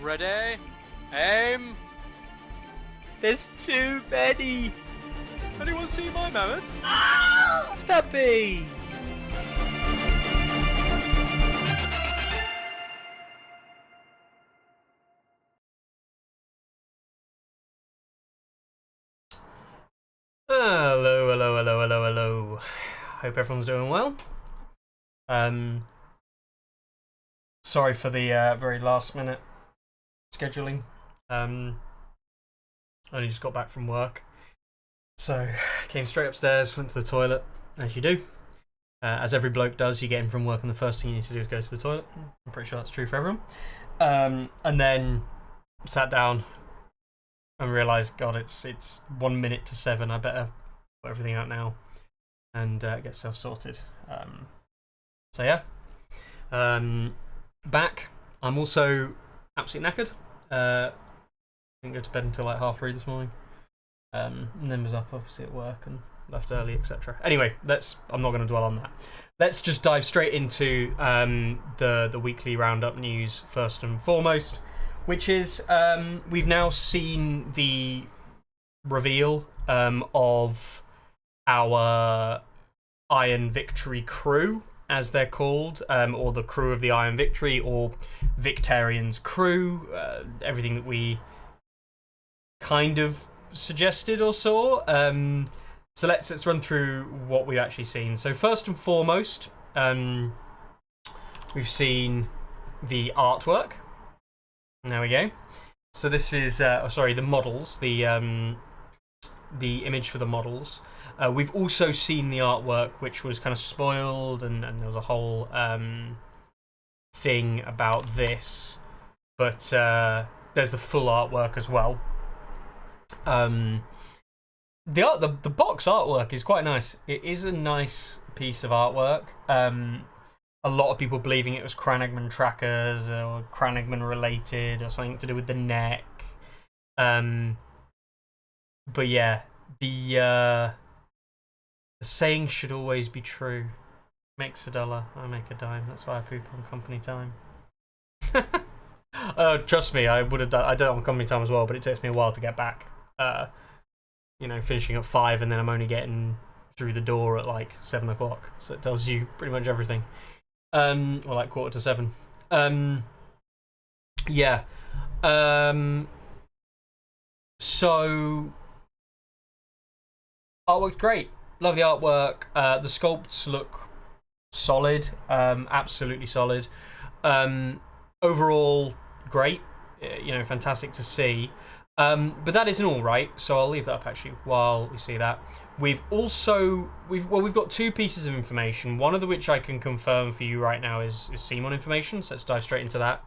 Ready? Aim! There's too many! Anyone see my mammoth? Stubby! Hello. Hope everyone's doing well. Sorry for the very last minute scheduling. Only just got back from work. So, came straight upstairs, went to the toilet, as you do. As every bloke does, you get in from work and the first thing you need to do is go to the toilet. I'm pretty sure that's true for everyone. And then sat down and realised, God, it's 1 minute to 7. I better put everything out now and get stuff sorted. So yeah, back. I'm also absolutely knackered. Didn't go to bed until like 3:30 this morning. And then was up obviously at work and left early, etc. Anyway, I'm not going to dwell on that. Let's just dive straight into the weekly roundup news first and foremost, which is we've now seen the reveal of our Iron Victory crew, as they're called, or the crew of the Iron Victory, or Victarian's crew, everything that we kind of suggested or saw. So let's run through what we've actually seen. So first and foremost, we've seen the artwork. There we go. So this is the models, the image for the models. We've also seen the artwork, which was kind of spoiled, and there was a whole thing about this. But there's the full artwork as well. The box artwork is quite nice. It is a nice piece of artwork. A lot of people believing it was Cranagman trackers or Cranagman related or something to do with the neck. But yeah, the saying should always be true. Makes a dollar, I make a dime. That's why I poop on company time. Trust me, I would have done. I did it on company time as well, but it takes me a while to get back. Finishing at 5, and then I'm only getting through the door at like 7 o'clock. So it tells you pretty much everything. Or like 7:15. Yeah. So artwork's great. Love the artwork. The sculpts look solid. Absolutely solid. Overall, great. Fantastic to see. But that isn't all, right? So I'll leave that up actually while we see that. We've got 2 pieces of information. One of which I can confirm for you right now is Simon information. So let's dive straight into that,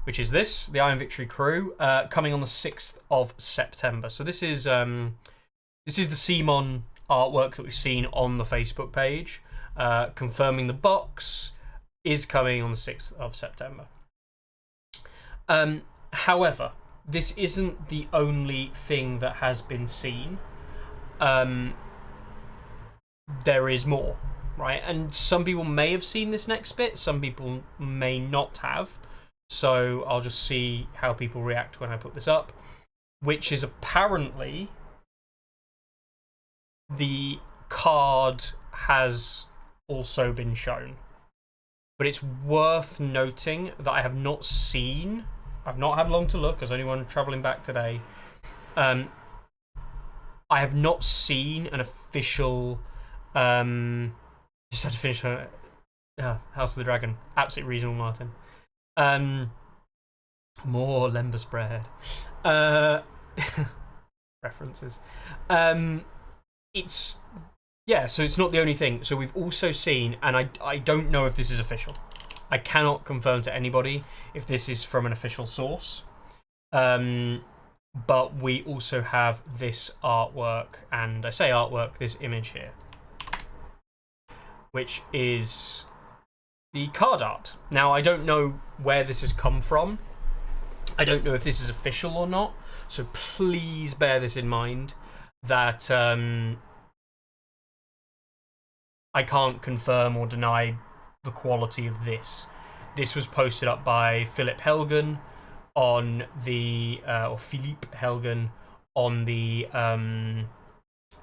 which is the Iron Victory crew, coming on the 6th of September. So this is the Simon artwork that we've seen on the Facebook page, confirming the box is coming on the 6th of September. However, this isn't the only thing that has been seen. There is more, right? And some people may have seen this next bit, some people may not have. So I'll just see how people react when I put this up, which is apparently the card has also been shown. But it's worth noting that I have not seen. I've not had long to look, as anyone travelling back today. I have not seen an official. Just had to finish House of the Dragon. Absolutely reasonable, Martin. More Lember spread. References. So it's not the only thing. So we've also seen, and I don't know if this is official. I cannot confirm to anybody if this is from an official source. But we also have this artwork, and I say artwork, this image here, which is the card art. Now, I don't know where this has come from. I don't know if this is official or not. So please bear this in mind that I can't confirm or deny the quality of this. This was posted up by Philip Helgen on the or Philippe Helgen on the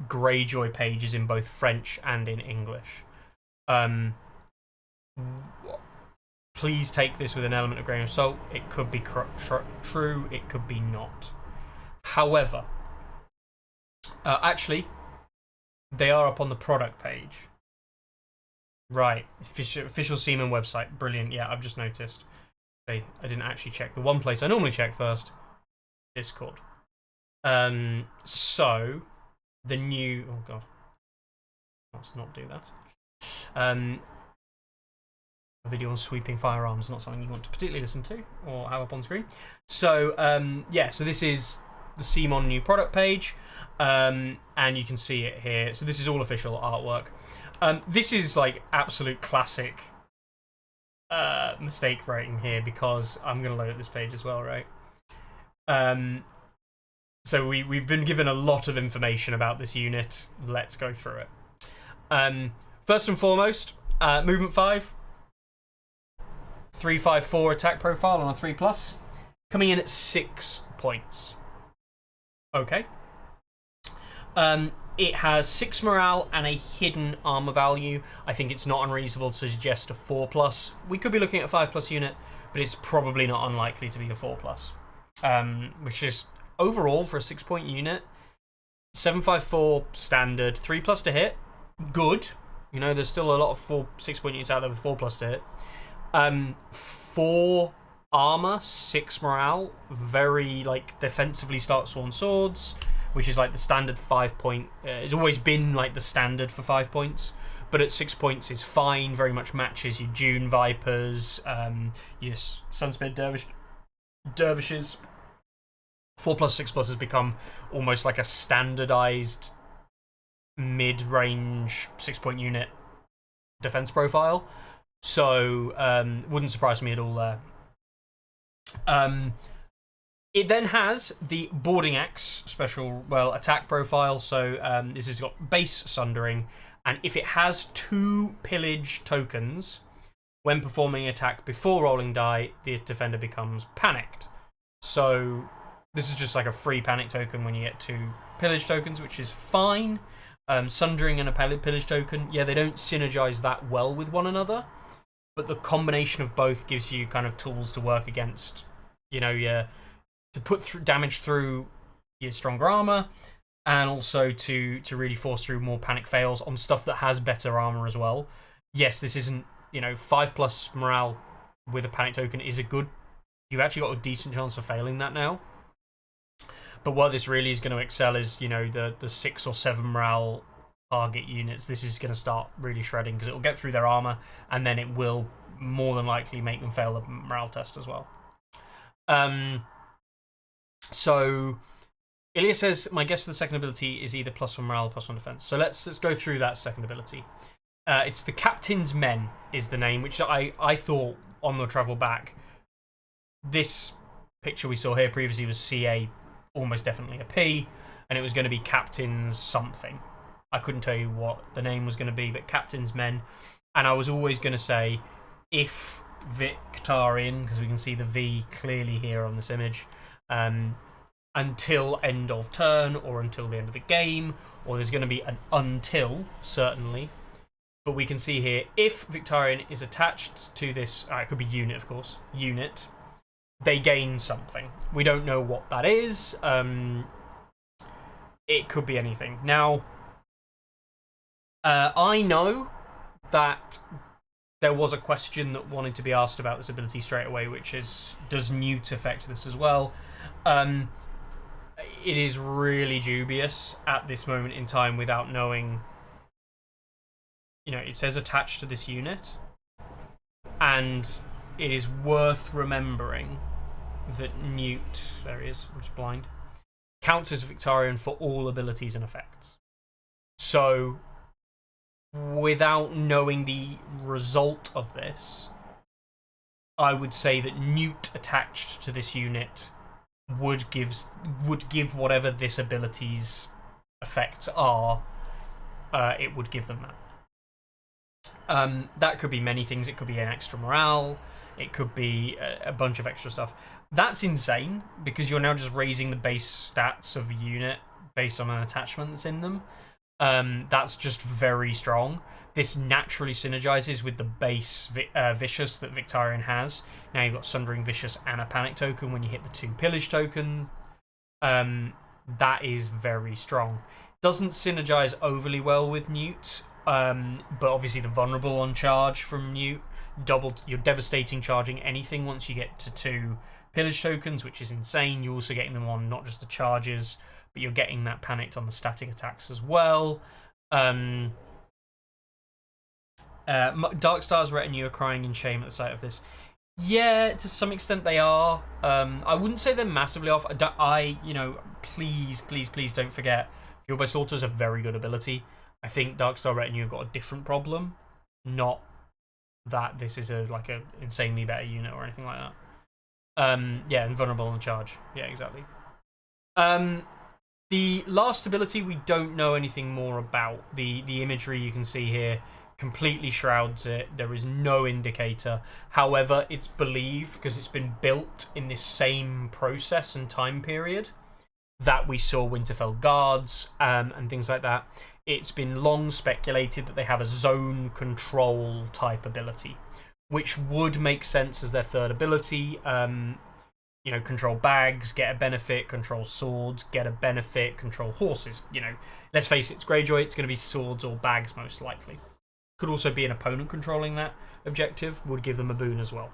Greyjoy pages in both French and in English. Please take this with an element of grain of salt. It could be true, it could be not. However, actually, they are up on the product page. Right, official Seaman website. Brilliant. Yeah, I've just noticed. I didn't actually check the one place I normally check first. Discord. So the new. Oh god. Let's not do that. A video on sweeping firearms is not something you want to particularly listen to or have up on screen. So yeah, so this is the CMON new product page, and you can see it here. So this is all official artwork. This is like absolute classic mistake writing here, because I'm going to load up this page as well, right? So we've been given a lot of information about this unit. Let's go through it. First and foremost, movement 5. 354 attack profile on a 3+, coming in at 6 points. Okay. It has 6 morale and a hidden armor value. I think it's not unreasonable to suggest a 4+. We could be looking at a 5+ unit, but it's probably not unlikely to be a 4+. Which is overall for a 6-point unit. 754 standard, 3+ to hit, good. You know, there's still a lot of 6-point units out there with 4+ to hit. 4 armor, 6 morale, very like defensively start Sworn Swords, which is like the standard 5-point. It's always been like the standard for 5 points, but at 6 points is fine. Very much matches your Dune Vipers, your Sunspear Dervishes. 4+, 6+ has become almost like a standardized mid-range 6-point unit defense profile. So, wouldn't surprise me at all there. It then has the Boarding Axe special, attack profile. So, this has got base Sundering, and if it has 2 pillage tokens, when performing attack before rolling die, the defender becomes panicked. So, this is just like a free panic token when you get 2 pillage tokens, which is fine. Sundering and a pillage token, yeah, they don't synergize that well with one another. But the combination of both gives you kind of tools to work against, you know, to put damage through your stronger armor, and also to really force through more panic fails on stuff that has better armor as well. Yes, this isn't, you know, 5+ morale with a panic token is a good. You've actually got a decent chance of failing that now. But what this really is going to excel is, you know, the 6 or 7 morale target units. This is going to start really shredding, because it will get through their armor, and then it will more than likely make them fail the morale test as well. So Ilya says, my guess for the second ability is either +1 morale or +1 defense. So let's go through that second ability. It's the Captain's Men is the name, which I thought on the travel back, this picture we saw here previously was CA, almost definitely a P, and it was going to be Captain's something. I couldn't tell you what the name was going to be, but Captain's Men. And I was always going to say, if Victarion, because we can see the V clearly here on this image, until end of turn, or until the end of the game, or there's going to be an until, certainly. But we can see here, if Victarion is attached to this, it could be unit, of course, unit, they gain something. We don't know what that is. It could be anything. Now, I know that there was a question that wanted to be asked about this ability straight away, which is, does Newt affect this as well? It is really dubious at this moment in time without knowing. You know, it says attached to this unit, and it is worth remembering that Newt, there he is, I'm just blind, counts as Victarion for all abilities and effects. So, without knowing the result of this, I would say that Newt attached to this unit would give whatever this ability's effects are, it would give them that. That could be many things. It could be an extra morale. It could be a bunch of extra stuff. That's insane because you're now just raising the base stats of a unit based on an attachment that's in them. That's just very strong. This naturally synergizes with the base Vicious that Victarion has. Now you've got Sundering Vicious and a Panic token when you hit the 2 Pillage token. That is very strong. Doesn't synergize overly well with Newt, but obviously the vulnerable on charge from Newt. You're devastating charging anything once you get to 2 Pillage tokens, which is insane. You're also getting them on not just the charges, but you're getting that panicked on the static attacks as well. Darkstar's retinue are crying in shame at the sight of this. Yeah, to some extent they are. I wouldn't say they're massively off. Please don't forget, Fueled by Slaughter is a very good ability. I think Darkstar Retinue have got a different problem, not that this is a insanely better unit or anything like that. Yeah, invulnerable on charge. Yeah, exactly. The last ability we don't know anything more about. The imagery you can see here completely shrouds it. There is no indicator. However, it's believed, because it's been built in this same process and time period that we saw Winterfell Guards and things like that. It's been long speculated that they have a zone control type ability, which would make sense as their third ability. Control bags, get a benefit. Control swords, get a benefit. Control horses. Let's face it, it's Greyjoy. It's going to be swords or bags most likely. Could also be an opponent controlling that objective. Would give them a boon as well.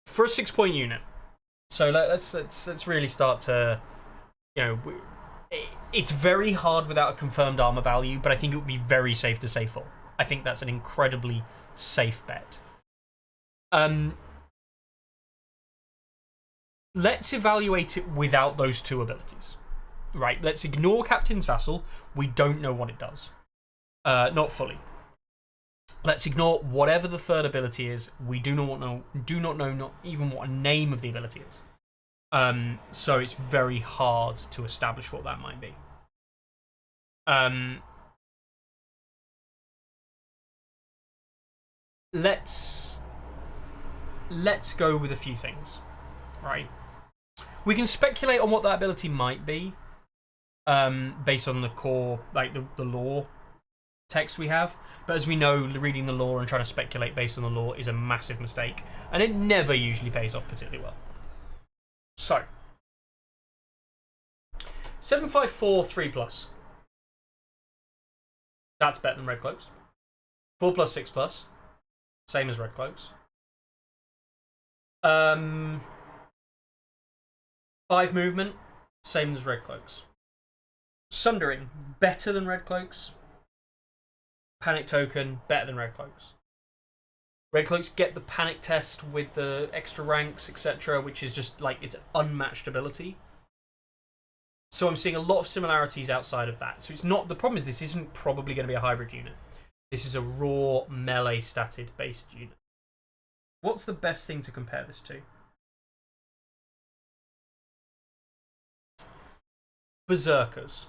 For a 6-point unit, so let's really start to, it's very hard without a confirmed armor value, but I think it would be very safe to say full. I think that's an incredibly safe bet. Let's evaluate it without those 2 abilities. Right, let's ignore Captain's Vassal. We don't know what it does. Not fully. Let's ignore whatever the third ability is. We do not know not even what a name of the ability is. So it's very hard to establish what that might be. Let's go with a few things, right? We can speculate on what that ability might be, based on the core, the lore text we have. But as we know, reading the lore and trying to speculate based on the lore is a massive mistake, and it never usually pays off particularly well. So, 754 3+. That's better than Red Cloaks. 4+, 6+. Same as Red Cloaks. 5 movement. Same as Red Cloaks. Sundering. Better than Red Cloaks. Panic token. Better than Red Cloaks. Red Cloaks get the panic test with the extra ranks, etc., which is just it's unmatched ability. So I'm seeing a lot of similarities outside of that. So it's not, the problem is this isn't probably going to be a hybrid unit. This is a raw melee statted based unit. What's the best thing to compare this to? Berserkers.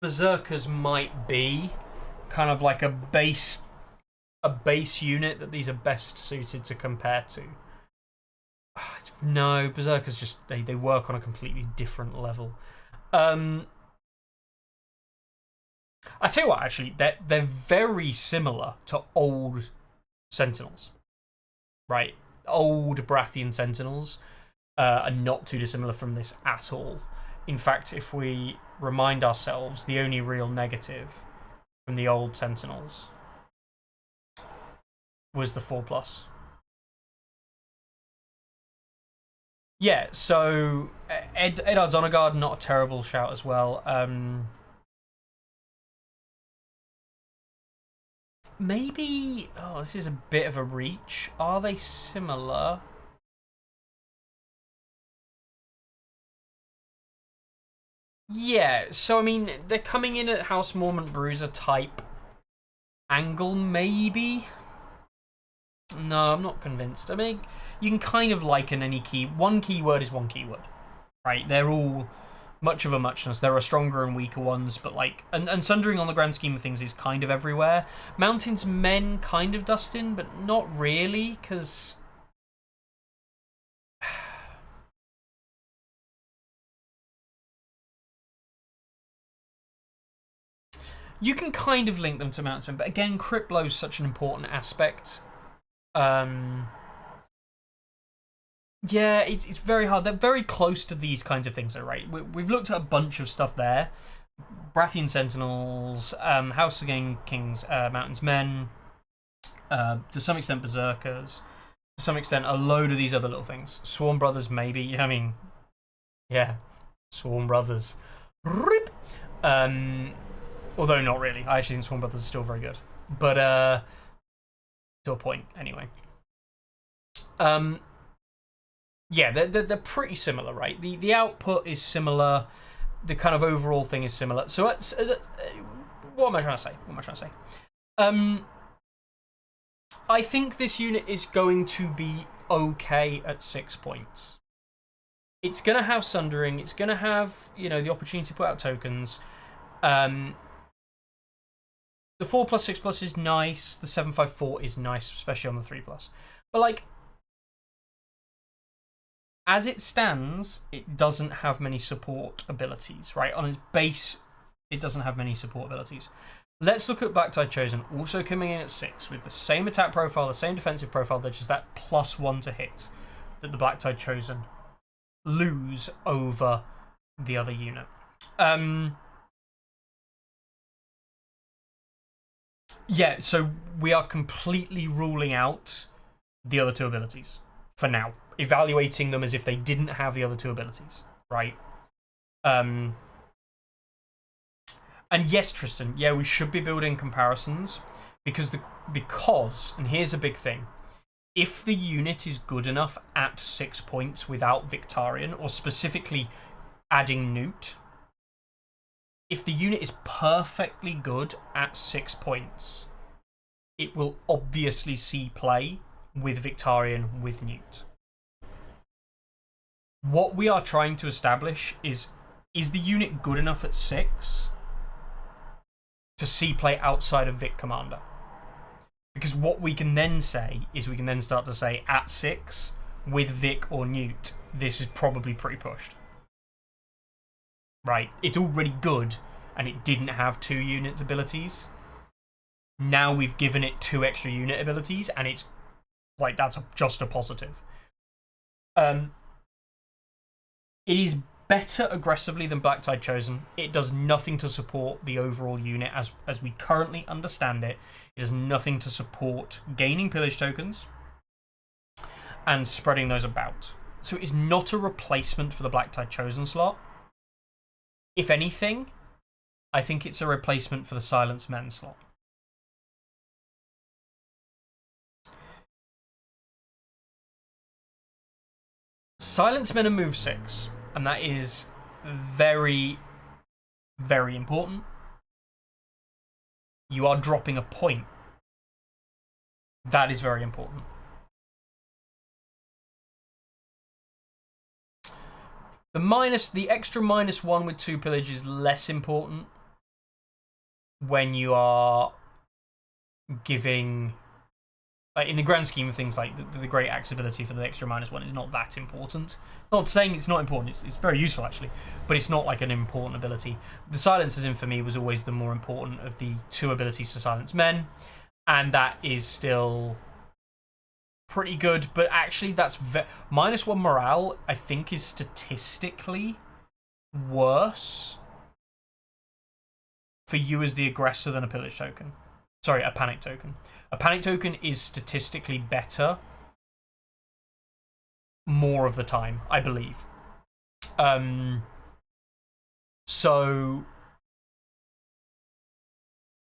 Berserkers might be kind of like a base unit that these are best suited to compare to. No, Berserkers just they work on a completely different level. I tell you what, actually, they're very similar to old Sentinels, right? Old Baratheon Sentinels are not too dissimilar from this at all. In fact, if we remind ourselves, the only real negative from the old Sentinels was the 4+. Yeah, so Eddard's Honor Guard, not a terrible shout as well. Maybe... Oh, this is a bit of a reach. Are they similar? Yeah, so I mean, they're coming in at House Mormont Bruiser type angle, maybe? No, I'm not convinced. I mean, you can kind of liken any key. One keyword is one keyword. right? They're all much of a muchness. There are stronger and weaker ones, but like, and Sundering on the grand scheme of things is kind of everywhere. Mountain's Men kind of Dustin, but not really, because you can kind of link them to Mountain's Men, but again, crit blow's such an important aspect. Yeah, it's very hard. They're very close to these kinds of things, though, right? We've looked at a bunch of stuff there. Brathian Sentinels, House of Kings, Mountain's Men, to some extent Berserkers, to some extent a load of these other little things. Swarm Brothers, maybe. I mean, yeah, Swarm Brothers. Rip. Although not really. I actually think Swarm Brothers are still very good. But, to a point, anyway. Yeah, they're pretty similar, right? The output is similar. The kind of overall thing is similar. So what am I trying to say? I think this unit is going to be okay at 6 points. It's going to have Sundering. It's going to have, the opportunity to put out tokens. The 4+, 6+ is nice. The 7/5/4 is nice, especially on the 3+. But like, as it stands, it doesn't have many support abilities, right? On its base, it doesn't have many support abilities. Let's look at Black Tide Chosen, also coming in at 6, with the same attack profile, the same defensive profile, there's just that +1 to hit that the Black Tide Chosen lose over the other unit. Yeah, so we are completely ruling out the other two abilities for now. Evaluating them as if they didn't have the other two abilities, right? And yes, Tristan, yeah, we should be building comparisons because and here's a big thing. If the unit is good enough at 6 points without Victarion, or specifically adding Newt, if the unit is perfectly good at 6 points, it will obviously see play with Victarion with Newt. What we are trying to establish is the unit good enough at 6 to see play outside of Vic Commander? Because what we can then say is we can then start to say at 6 with Vic or Newt, this is probably pretty pushed. Right? It's already good and it didn't have 2 unit abilities. Now we've given it 2 extra unit abilities and it's like that's just a positive. It is better aggressively than Black Tide Chosen. It does nothing to support the overall unit as we currently understand it. It does nothing to support gaining pillage tokens and spreading those about. So it is not a replacement for the Black Tide Chosen slot. If anything, I think it's a replacement for the Silence Men slot. Silence Men are move 6, and that is very, very important. You are dropping a point. That is very important. The extra -1 with 2 pillage is less important when you are giving, like, in the grand scheme of things, like the great axe ability for the extra -1 is not that important. Not saying it's not important, it's very useful actually, but it's not like an important ability. The Silencer's In for me was always the more important of the 2 abilities for Silence Men, and that is still pretty good, but actually that's -1 morale I think is statistically worse for you as the aggressor than a pillage token. Sorry, a panic token. A panic token is statistically better more of the time, I believe. So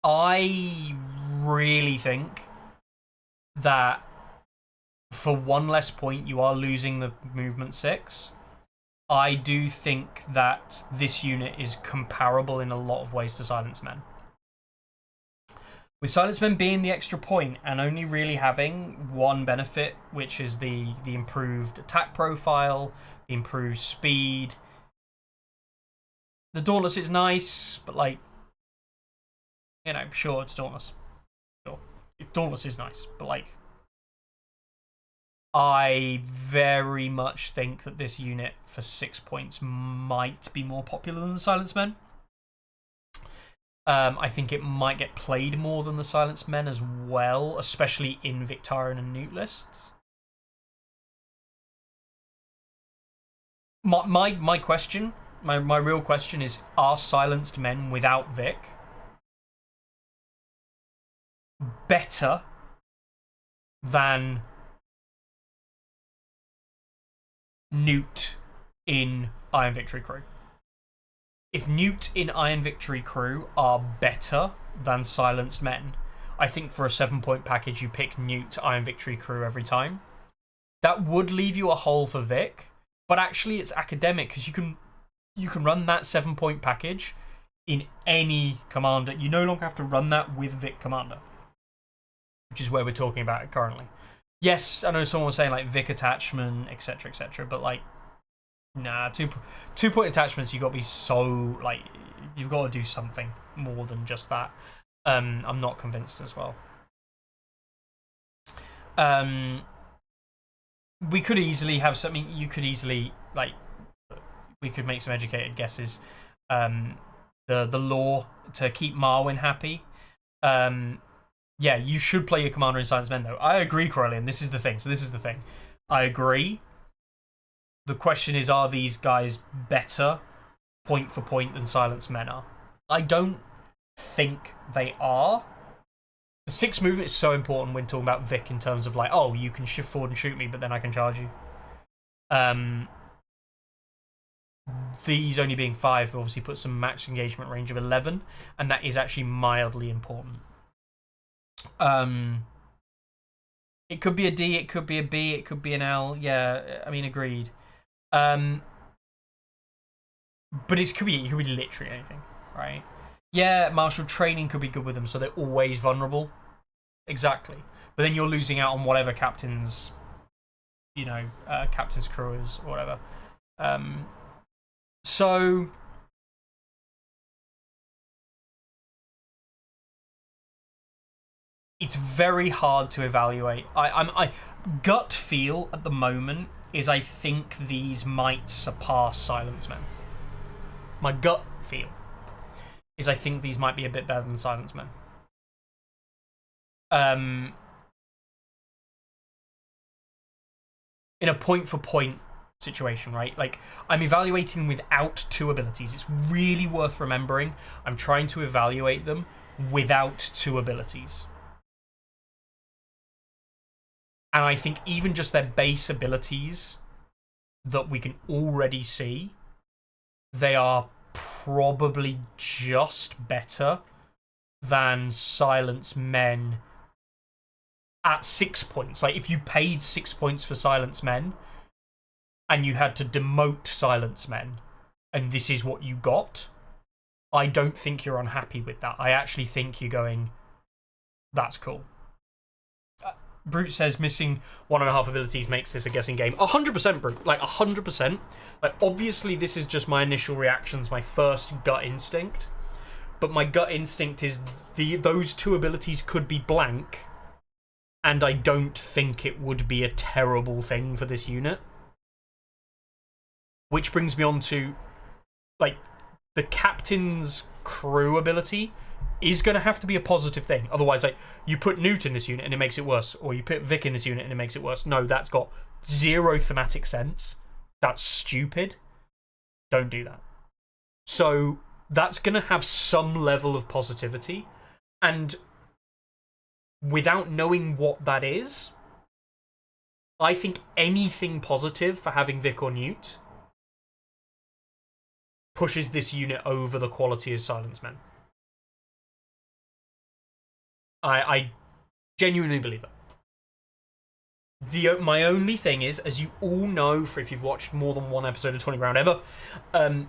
I really think that for 1 less point you are losing the movement 6. I do think that this unit is comparable in a lot of ways to Silence Men. With Silence Men being the extra point and only really having one benefit, which is the improved attack profile, the improved speed, The Dauntless is nice, but like, you know, sure, it's Dauntless. Sure. Dauntless is nice, but like, I very much think that this unit for 6 points might be more popular than the Silenced Men. I think it might get played more than the Silenced Men as well, especially in Victarion and Newt lists. My question, my real question is, are Silenced Men without Vic better than Newt in Iron Victory Crew? If Newt in Iron Victory Crew are better than Silenced Men, I think for a 7-point package you pick Newt Iron Victory Crew every time. That would leave you a hole for Vic, but actually it's academic because you can run that 7-point package in any commander. You no longer have to run that with Vic Commander, which is where we're talking about it currently. Yes, I know someone was saying like Vic attachment, etc., but like, nah, 2-point attachments, you've got to be so, like, you've got to do something more than just that. I'm not convinced as well. We could easily have something, you could easily, like, we could make some educated guesses. The law to keep Marwyn happy. Yeah, you should play your commander in Silenced Men, though. I agree, Corellian. This is the thing. So this is the thing. I agree. The question is, are these guys better point for point than Silenced Men are? I don't think they are. The 6 movement is so important when talking about Vic in terms of like, oh, you can shift forward and shoot me, but then I can charge you. These only being 5 obviously puts some max engagement range of 11, and that is actually mildly important. It could be a D, it could be a B, it could be an L. Yeah, I mean, agreed. But it could be literally anything, right? Yeah, martial training could be good with them, so they're always vulnerable. Exactly. But then you're losing out on whatever captain's, captain's crew is or whatever. So it's very hard to evaluate. I gut feel at the moment is I think these might surpass Silenced Men. My gut feel is I think these might be a bit better than Silenced Men. In a point for point situation, right? Like, I'm evaluating without 2 abilities. It's really worth remembering. I'm trying to evaluate them without 2 abilities. And I think even just their base abilities that we can already see, they are probably just better than Silenced Men at 6 points. Like, if you paid 6 points for Silenced Men and you had to demote Silenced Men and this is what you got, I don't think you're unhappy with that. I actually think you're going, that's cool. Brute says missing 1.5 abilities makes this a guessing game. 100%, Brute. Like, 100%. Like, obviously, this is just my initial reactions, my first gut instinct. But my gut instinct is those 2 abilities could be blank, and I don't think it would be a terrible thing for this unit. Which brings me on to, like, the captain's crew ability is going to have to be a positive thing. Otherwise, like, you put Newt in this unit and it makes it worse, or you put Vic in this unit and it makes it worse. No, that's got 0 thematic sense. That's stupid. Don't do that. So that's going to have some level of positivity, and without knowing what that is, I think anything positive for having Vic or Newt pushes this unit over the quality of Silenced Men. I genuinely believe it. My only thing is, as you all know, for if you've watched more than one episode of 20 Ground ever,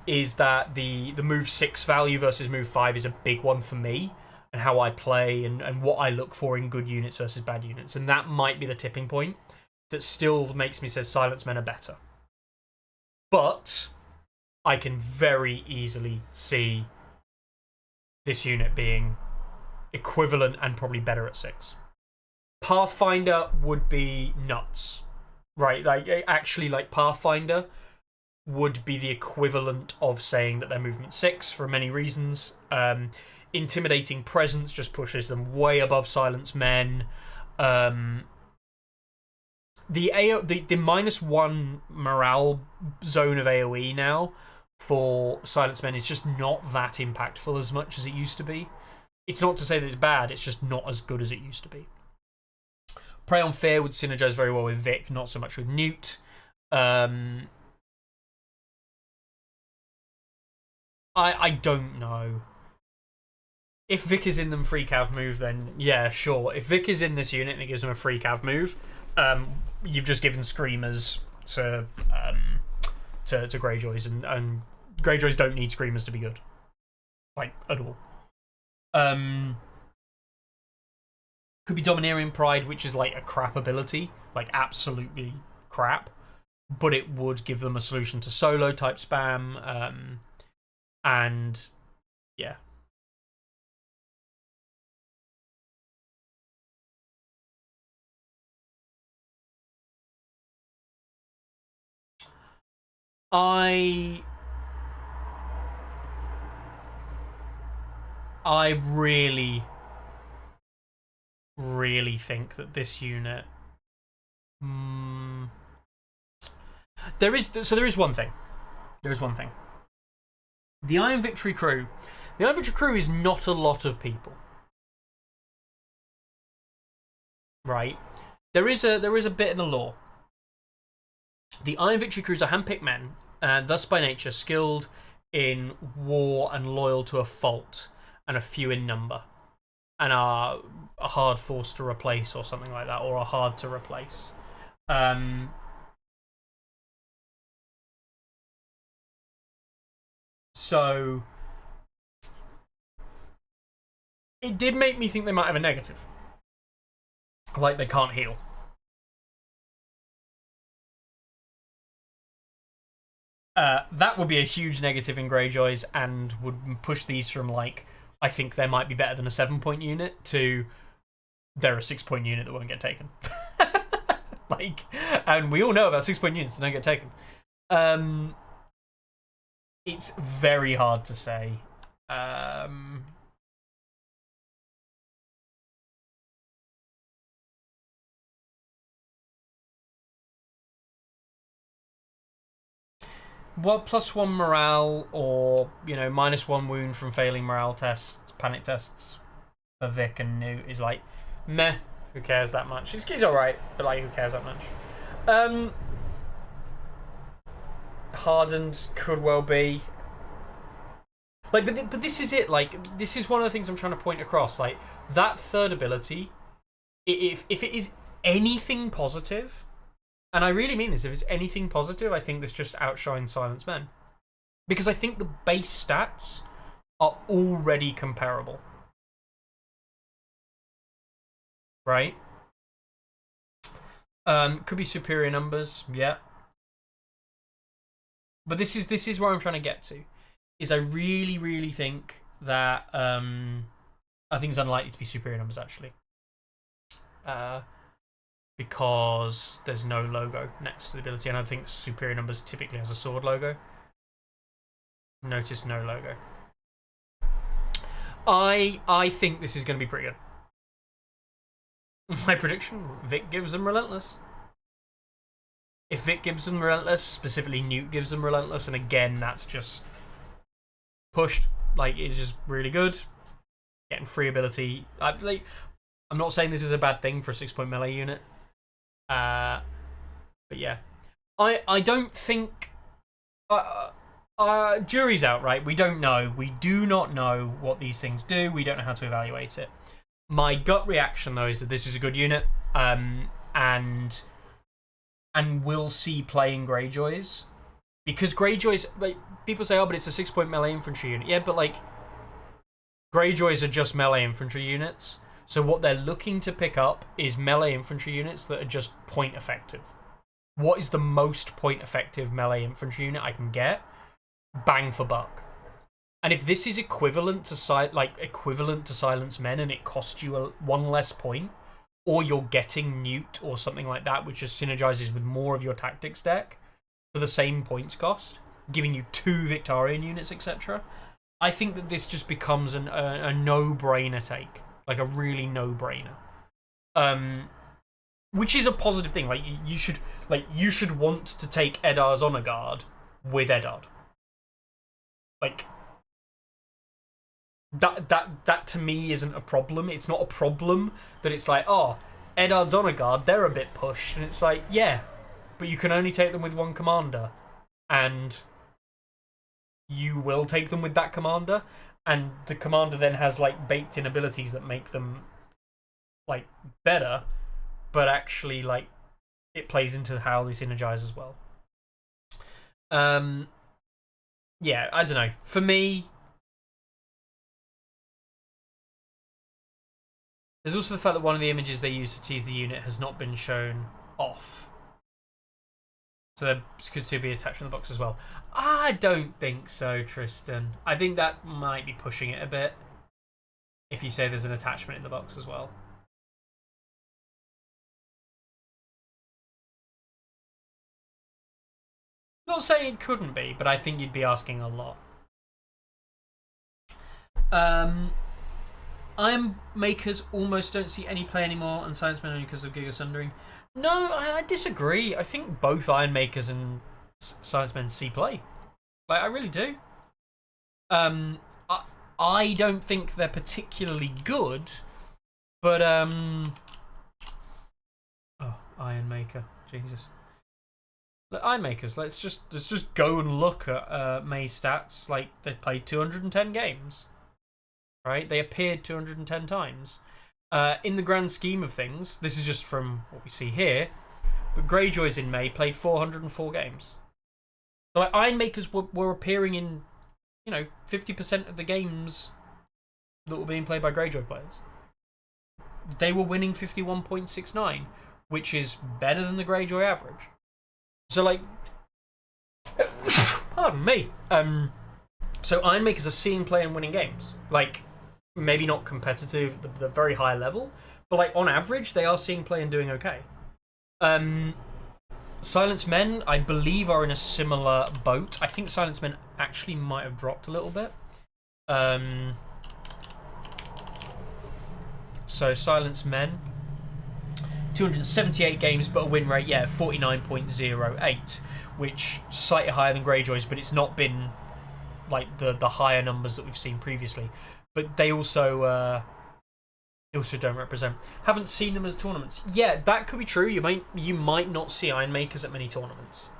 is that the move 6 value versus move 5 is a big one for me, and how I play and what I look for in good units versus bad units. And that might be the tipping point that still makes me say Silenced Men are better. But I can very easily see this unit being equivalent and probably better at 6. Pathfinder would be nuts, right? Like, actually, like, Pathfinder would be the equivalent of saying that they're movement 6 for many reasons. Intimidating presence just pushes them way above Silence Men. The -1 morale zone of AoE now for Silence Men is just not that impactful as much as it used to be. It's not to say that it's bad, it's just not as good as it used to be. Prey on Fear would synergize very well with Vic, not so much with Newt. I don't know. If Vic is in them free cav move, then yeah, sure. If Vic is in this unit and it gives them a free cav move, you've just given Screamers to Greyjoys, and Greyjoys don't need Screamers to be good. Like, at all. Could be Domineering Pride, which is like a crap ability. Like, absolutely crap. But it would give them a solution to solo type spam. And yeah. I really think that this unit. There is one thing. There is one thing. The Iron Victory crew. The Iron Victory crew is not a lot of people, right? There is a bit in the lore. The Iron Victory crews are handpicked men, and thus by nature skilled in war and loyal to a fault, and a few in number, and are a hard force to replace or something like that, or are hard to replace. So it did make me think they might have a negative, like they can't heal. That would be a huge negative in Greyjoys and would push these from, like, I think they might be better than a 7-point unit to they're a 6-point unit that won't get taken. Like, and we all know about 6-point units that don't get taken. It's very hard to say. Well, +1 morale, or, you know, -1 wound from failing morale tests, panic tests for Vic and Newt is like, meh, who cares that much? He's alright, but like, who cares that much? Hardened could well be. Like, but this is it. Like, this is one of the things I'm trying to point across. Like, that third ability, if it is anything positive, and I really mean this, if it's anything positive, I think this just outshines Silence Men. Because I think the base stats are already comparable. Right? Could be superior numbers, yeah. But this is where I'm trying to get to. Is I really think that I think it's unlikely to be superior numbers, actually. Because there's no logo next to the ability, and I think superior numbers typically has a sword logo. Notice no logo. I think this is going to be pretty good. My prediction: Vic gives them Relentless. If Vic gives them Relentless, specifically Newt gives them Relentless, and again, that's just pushed. Like, it's just really good. Getting free ability. I'm not saying this is a bad thing for a 6-point melee unit. But yeah. I don't think... jury's out, right? We don't know. We do not know what these things do. We don't know how to evaluate it. My gut reaction, though, is that this is a good unit. And we'll see playing Greyjoys. Because Greyjoys... Like, people say, oh, but it's a 6-point melee infantry unit. Yeah, but, like... Greyjoys are just melee infantry units. So what they're looking to pick up is melee infantry units that are just point effective. What is the most point effective melee infantry unit I can get? bang for buck. And if this is equivalent to Silence Men, and it costs you one less point, or you're getting Newt or something like that, which just synergizes with more of your tactics deck for the same points cost, giving you 2 Victarion units, etc., I think that this just becomes a no-brainer take, like a really no-brainer. Which is a positive thing. Like you should want to take Eddar's Honor Guard with Eddard. Like that to me isn't a problem. It's not a problem that it's like, oh, Eddard's Honor Guard, they're a bit pushed, and it's like, yeah, but you can only take them with one commander, and you will take them with that commander, and the commander then has like baked in abilities that make them like better, but actually like it plays into how they synergize as well. Yeah, I don't know. For me, there's also the fact that one of the images they use to tease the unit has not been shown off. So there could still be attached in the box as well. I don't think so, Tristan. I think that might be pushing it a bit if you say there's an attachment in the box as well. Not saying it couldn't be, but I think you'd be asking a lot. Iron Makers almost don't see any play anymore, and Science Men only because of Giga Sundering. No, I disagree. I think both Iron Makers and Science Men see play. Like, I really do. I don't think they're particularly good, but oh, Iron Maker, Jesus. Look, Iron Makers. Let's just go and look at May's stats. Like, they played 210 games, right? They appeared 210 times. In the grand scheme of things, this is just from what we see here, but Greyjoys in May played 404 games. So like, Iron Makers were appearing in, 50% of the games that were being played by Greyjoy players. They were winning 51.69, which is better than the Greyjoy average. So like, pardon me. So Iron Makers are seeing play and winning games. Like, maybe not competitive at the very high level, but like on average, they are seeing play and doing okay. Silence Men, I believe, are in a similar boat. I think Silence Men actually might have dropped a little bit. So Silence Men, 278 games, but a win rate, 49.08, which slightly higher than Greyjoy's, but it's not been like the higher numbers that we've seen previously. But they also don't represent. Haven't seen them as tournaments. Yeah, that could be true. You might not see Iron Makers at many tournaments.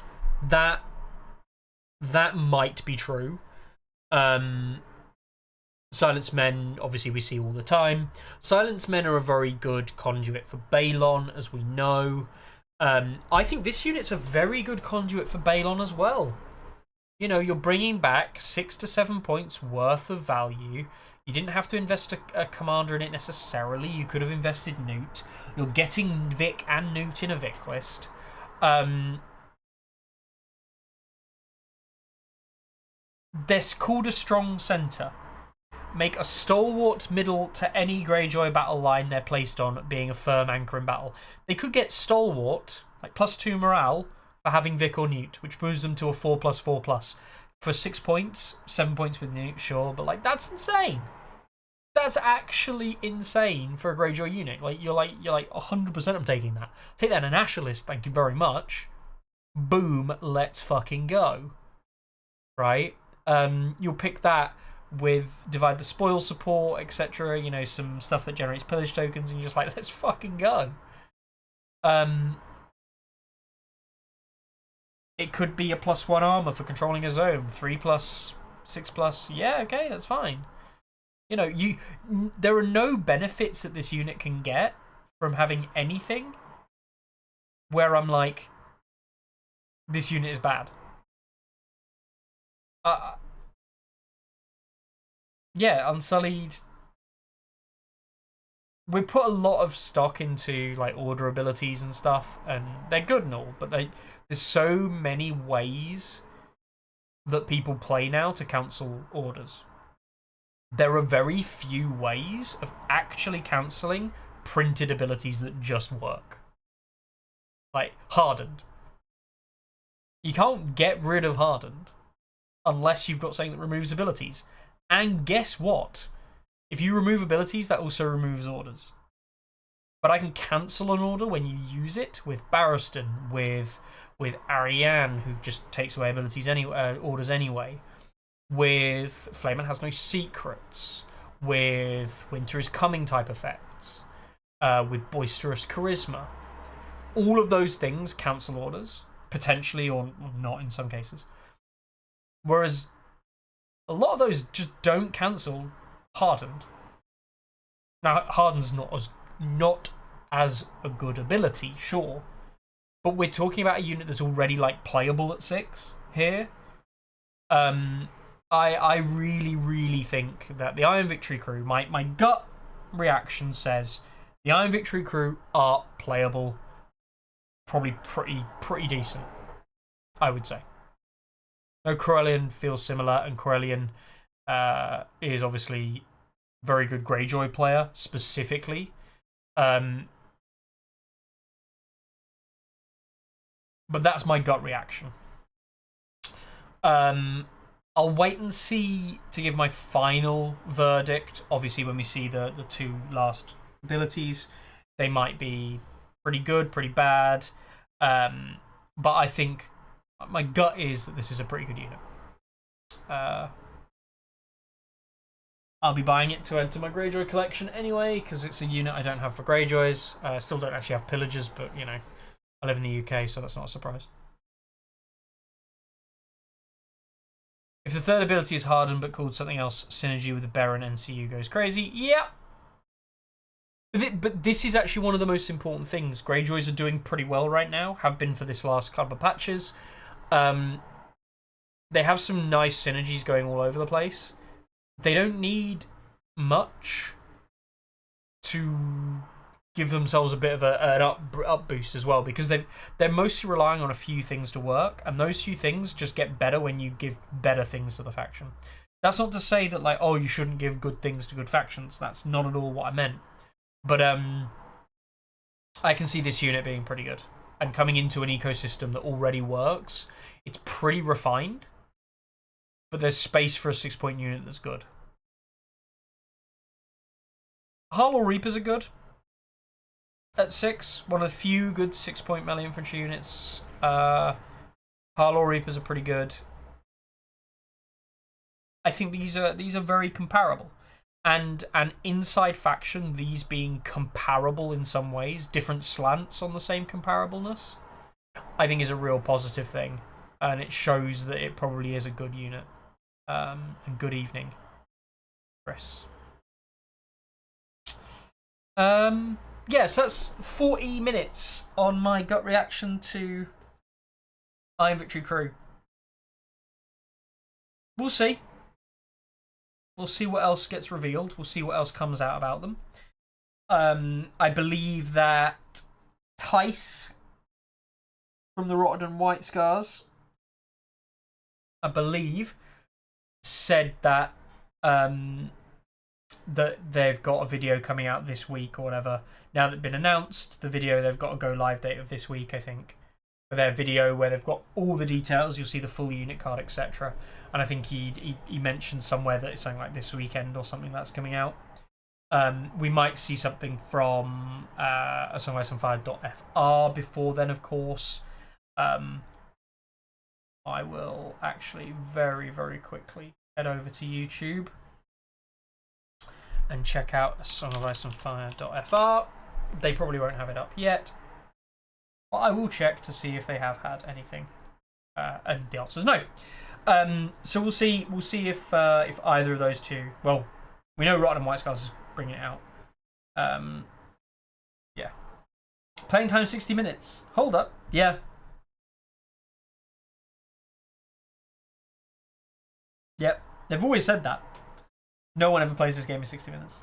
That might be true. Silence Men, obviously, we see all the time. Silence Men are a very good conduit for Balon, as we know. I think this unit's a very good conduit for Balon as well. You're bringing back 6 to 7 points worth of value. You didn't have to invest a commander in it necessarily. You could have invested Newt. You're getting Vic and Newt in a Vic list. They're called a strong centre. Make a stalwart middle to any Greyjoy battle line they're placed on, being a firm anchor in battle. They could get stalwart, like +2 morale, for having Vic or Newt, which moves them to a 4+4+. For 6 points, 7 points with Newt, sure, but like that's insane. That's actually insane for a Greyjoy unit. You're like 100% I'm taking that. Take that in an Asher list, thank you very much. Boom, let's fucking go. Right? You'll pick that with Divide the Spoil support, etc. Some stuff that generates pillage tokens, and you're just like, let's fucking go. It could be a +1 armor for controlling a zone, 3+, 6+. Yeah, okay, that's fine. There are no benefits that this unit can get from having anything where I'm like, this unit is bad. Yeah, Unsullied. We put a lot of stock into like order abilities and stuff, and they're good and all, but there's so many ways that people play now to cancel orders. There are very few ways of actually cancelling printed abilities that just work. Like, Hardened. You can't get rid of Hardened unless you've got something that removes abilities. And guess what? If you remove abilities, that also removes orders. But I can cancel an order when you use it with Barristan, with Ariane, who just takes away abilities orders anyway. With Flamen has no secrets. With Winter is Coming type effects. With Boisterous Charisma. All of those things cancel orders, potentially or not in some cases. Whereas a lot of those just don't cancel Hardened. Now, Hardened's not as a good ability, sure. But we're talking about a unit that's already like playable at 6 here. I really, really think that the Iron Victory crew, my gut reaction says the Iron Victory crew are playable, probably pretty decent, I would say. No, Corellian feels similar, and Corellian is obviously a very good Greyjoy player, specifically. But that's my gut reaction. I'll wait and see to give my final verdict. Obviously, when we see the 2 last abilities, they might be pretty good, pretty bad. But I think my gut is that this is a pretty good unit. I'll be buying it to enter my Greyjoy collection anyway, because it's a unit I don't have for Greyjoys. I still don't actually have Pillagers, but, you know, I live in the UK, so that's not a surprise. If the third ability is Hardened but called something else, synergy with the Baron NCU goes crazy. Yep. But this is actually one of the most important things. Greyjoys are doing pretty well right now, have been for this last couple of patches. They have some nice synergies going all over the place. They don't need much to give themselves a bit of an up boost as well, because they're mostly relying on a few things to work, and those few things just get better when you give better things to the faction. That's not to say that, like, oh, you shouldn't give good things to good factions. That's not at all what I meant. But I can see this unit being pretty good, and coming into an ecosystem that already works. It's pretty refined, but there's space for a 6-point unit that's good. Harlaw Reapers are good. At 6, one of the few good 6-point melee infantry units. Harlaw Reapers are pretty good. I think these are very comparable. And an inside faction, these being comparable in some ways, different slants on the same comparableness, I think is a real positive thing. And it shows that it probably is a good unit. And good evening, Chris. Yeah, so that's 40 minutes on my gut reaction to Iron Victory Crew. We'll see. We'll see what else gets revealed. We'll see what else comes out about them. I believe that Tice from the Rotterdam White Scars, I believe, said that that they've got a video coming out this week or whatever. Now that's been announced, the video, they've got a go live date of this week, I think, for their video where they've got all the details. You'll see the full unit card, etc. And I think he mentioned somewhere that it's something like this weekend or something that's coming out. We might see something from ASOIAF.fr before then, of course. I will actually very, very quickly head over to YouTube and check out ASOIAF.fr. They probably won't have it up yet, but I will check to see if they have had anything. And the answer is no. So we'll see. We'll see if either of those two. Well, we know Rotterdam White Scars is bringing it out. Yeah. Playing time 60 minutes. Hold up. Yeah. Yep. They've always said that. No one ever plays this game in 60 minutes.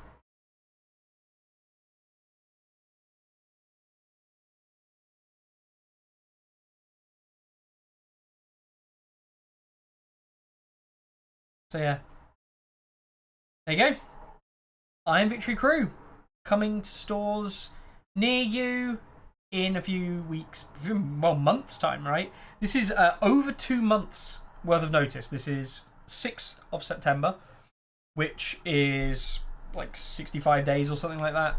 So yeah, there you go. Iron Victory Crew coming to stores near you in a few weeks, well, months' time, right? This is over 2 months worth of notice. This is 6th of September, which is like 65 days or something like that.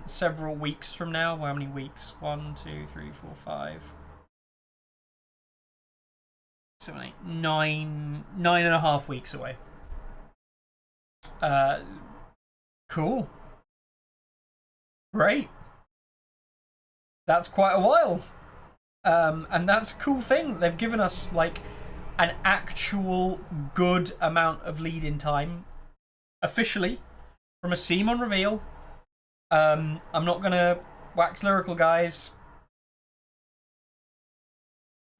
Several weeks from now. How many weeks? 1, 2, 3, 4, 5, 7, 8, 9.5 weeks away. Cool. Great. That's quite a while. And that's a cool thing. They've given us like an actual good amount of lead in time officially from a Simon reveal. I'm not gonna wax lyrical, guys.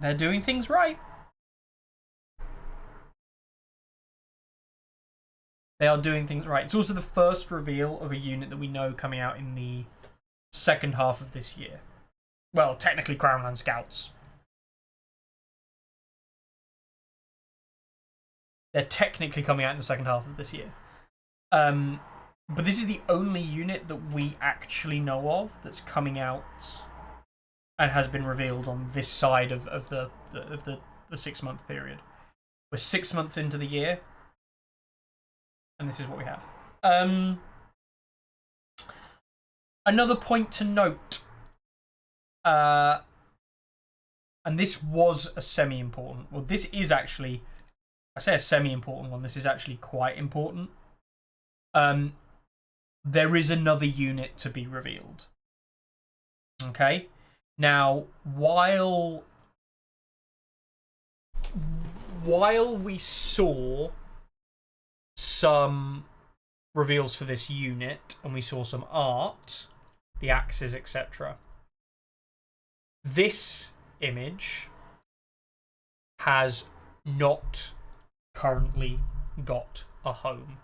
They're doing things right. They are doing things right. It's also the first reveal of a unit that we know coming out in the second half of this year. Well, technically Crownland Scouts. They're technically coming out in the second half of this year. But this is the only unit that we actually know of that's coming out and has been revealed on this side of the 6-month period. We're 6 months into the year, and this is what we have. Another point to note, and this was a semi-important. Well, this is actually, I say a semi-important one. This is actually quite important. There is another unit to be revealed. Okay, now while we saw some reveals for this unit and we saw some art, the axes, etc., this image has not currently got a home.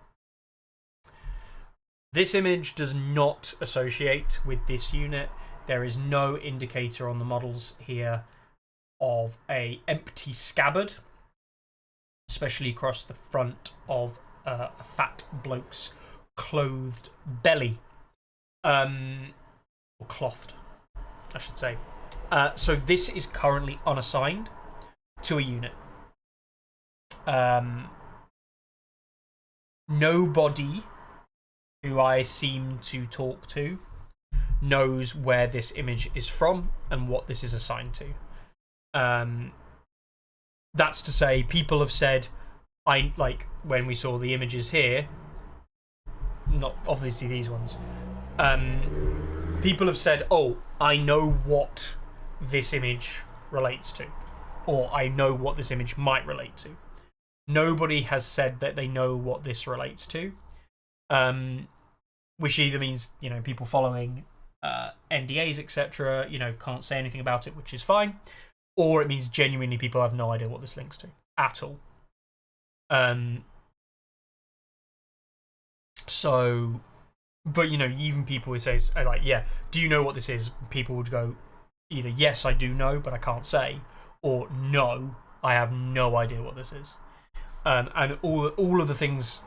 This image does not associate with this unit. There is no indicator on the models here of an empty scabbard, especially across the front of a fat bloke's clothed belly. Or clothed, I should say. So this is currently unassigned to a unit. Nobody who I seem to talk to knows where this image is from and what this is assigned to. That's to say, people have said, when we saw the images here, not obviously these ones, people have said, oh, I know what this image relates to, or I know what this image might relate to. Nobody has said that they know what this relates to. Which either means, people following NDAs, etc., can't say anything about it, which is fine, or it means genuinely people have no idea what this links to at all. So, but even people would say, like, yeah, do you know what this is? People would go either yes, I do know, but I can't say, or no, I have no idea what this is. And all of the things,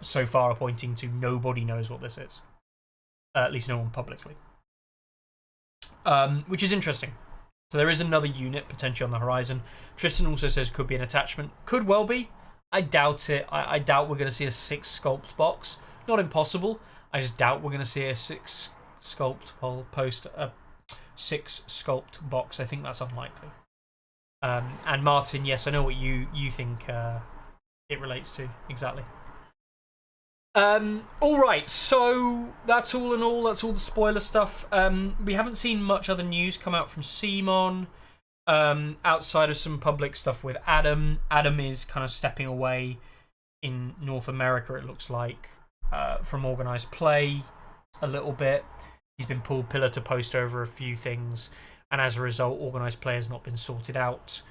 so far are pointing to nobody knows what this is. At least no one publicly. Which is interesting. So there is another unit potentially on the horizon. Tristan also says could be an attachment. Could well be. I doubt it. I doubt we're going to see a 6 sculpt box. Not impossible. I just doubt we're going to see a 6 sculpt a 6 sculpt box. I think that's unlikely. And Martin, yes, I know what you think it relates to exactly. All right, so that's all in all. That's all the spoiler stuff. We haven't seen much other news come out from Simon outside of some public stuff with Adam. Adam is kind of stepping away in North America, it looks like, from organised play a little bit. He's been pulled pillar to post over a few things, and as a result, organised play has not been sorted out.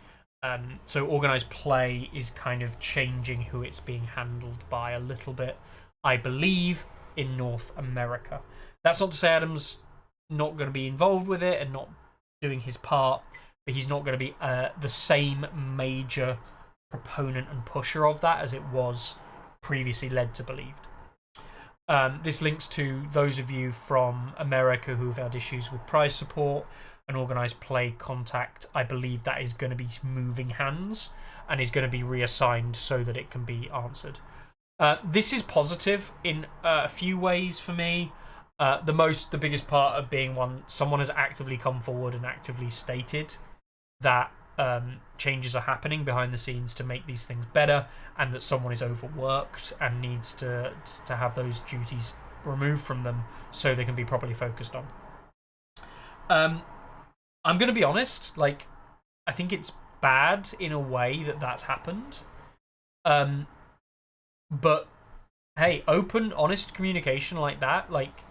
So organised play is kind of changing who it's being handled by a little bit, I believe, in North America. That's not to say Adam's not going to be involved with it and not doing his part, but he's not going to be the same major proponent and pusher of that as it was previously led to believe. This links to those of you from America who've had issues with prize support and organised play contact. I believe that is going to be moving hands and is going to be reassigned so that it can be answered. This is positive in a few ways for me. The biggest part of being someone has actively come forward and actively stated that changes are happening behind the scenes to make these things better, and that someone is overworked and needs to have those duties removed from them so they can be properly focused on. I'm going to be honest, like, I think it's bad in a way that that's happened. But hey, open, honest communication like that, like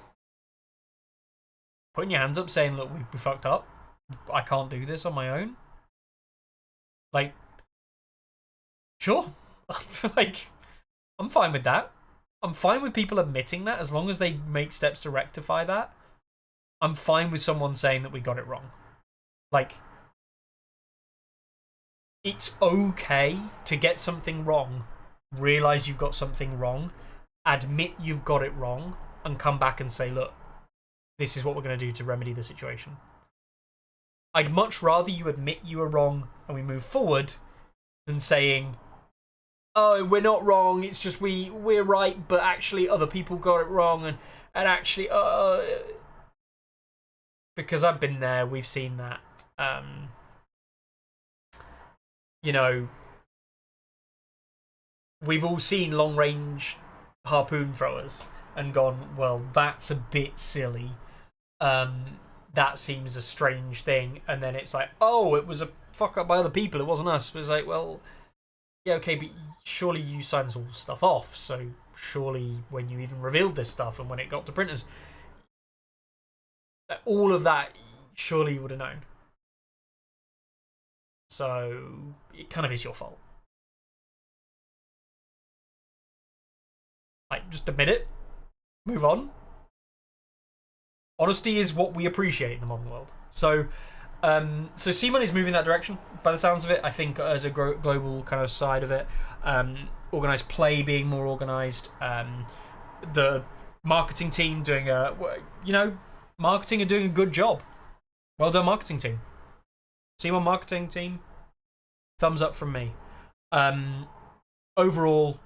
putting your hands up saying, look, we fucked up. I can't do this on my own. Like, sure. Like, I'm fine with that. I'm fine with people admitting that as long as they make steps to rectify that. I'm fine with someone saying that we got it wrong. Like, it's okay to get something wrong, realize you've got something wrong, admit you've got it wrong, and come back and say, look, this is what we're going to do to remedy the situation. I'd much rather you admit you were wrong and we move forward than saying, oh, we're not wrong, it's just we're right, but actually other people got it wrong, and actually, because I've been there, we've seen that. You know, we've all seen long-range harpoon throwers and gone, well, that's a bit silly. That seems a strange thing. And then it's like, oh, it was a fuck up by other people. It wasn't us. It was like, well, yeah, okay, but surely you signed this all stuff off. So surely when you even revealed this stuff and when it got to printers, all of that, surely you would have known. So it kind of is your fault. Like, just admit it. Move on. Honesty is what we appreciate in the modern world. So, so C-Money is moving that direction. By the sounds of it, I think as a global kind of side of it, organised play being more organised, the marketing team doing marketing are doing a good job. Well done, marketing team. C-Mon marketing team, thumbs up from me. Overall,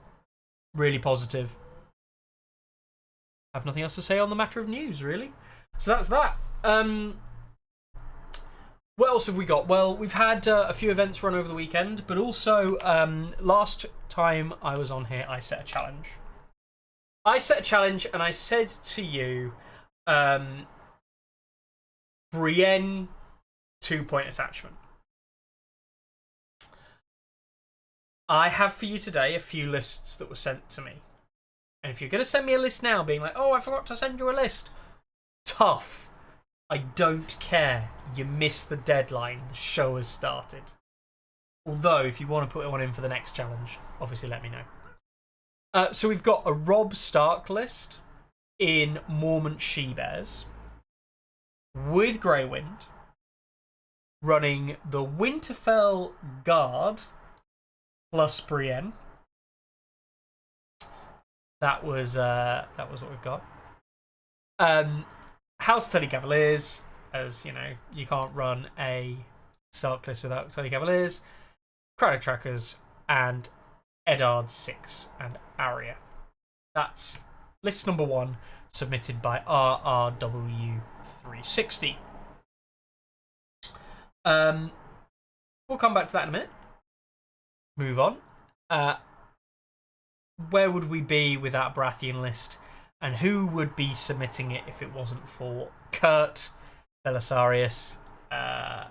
really positive. I have nothing else to say on the matter of news, really. So that's that. What else have we got? Well, we've had a few events run over the weekend, but also last time I was on here, I set a challenge. And I said to you, Brienne 2-point attachment. I have for you today a few lists that were sent to me. And if you're going to send me a list now being like, oh, I forgot to send you a list, tough. I don't care. You missed the deadline. The show has started. Although, if you want to put one in for the next challenge, obviously let me know. So we've got a Rob Stark list in Mormont She-Bears with Greywind running the Winterfell Guard plus Brienne. That was what we've got. House Tully Cavaliers, as you know, you can't run a Stark list without Tully Cavaliers, Chrono Trackers, and Eddard 6 and Arya. That's list number 1, submitted by RRW360. We'll come back to that in a minute. Move on. Where would we be without Baratheon list? And who would be submitting it if it wasn't for Kurt Belisarius? Yeah,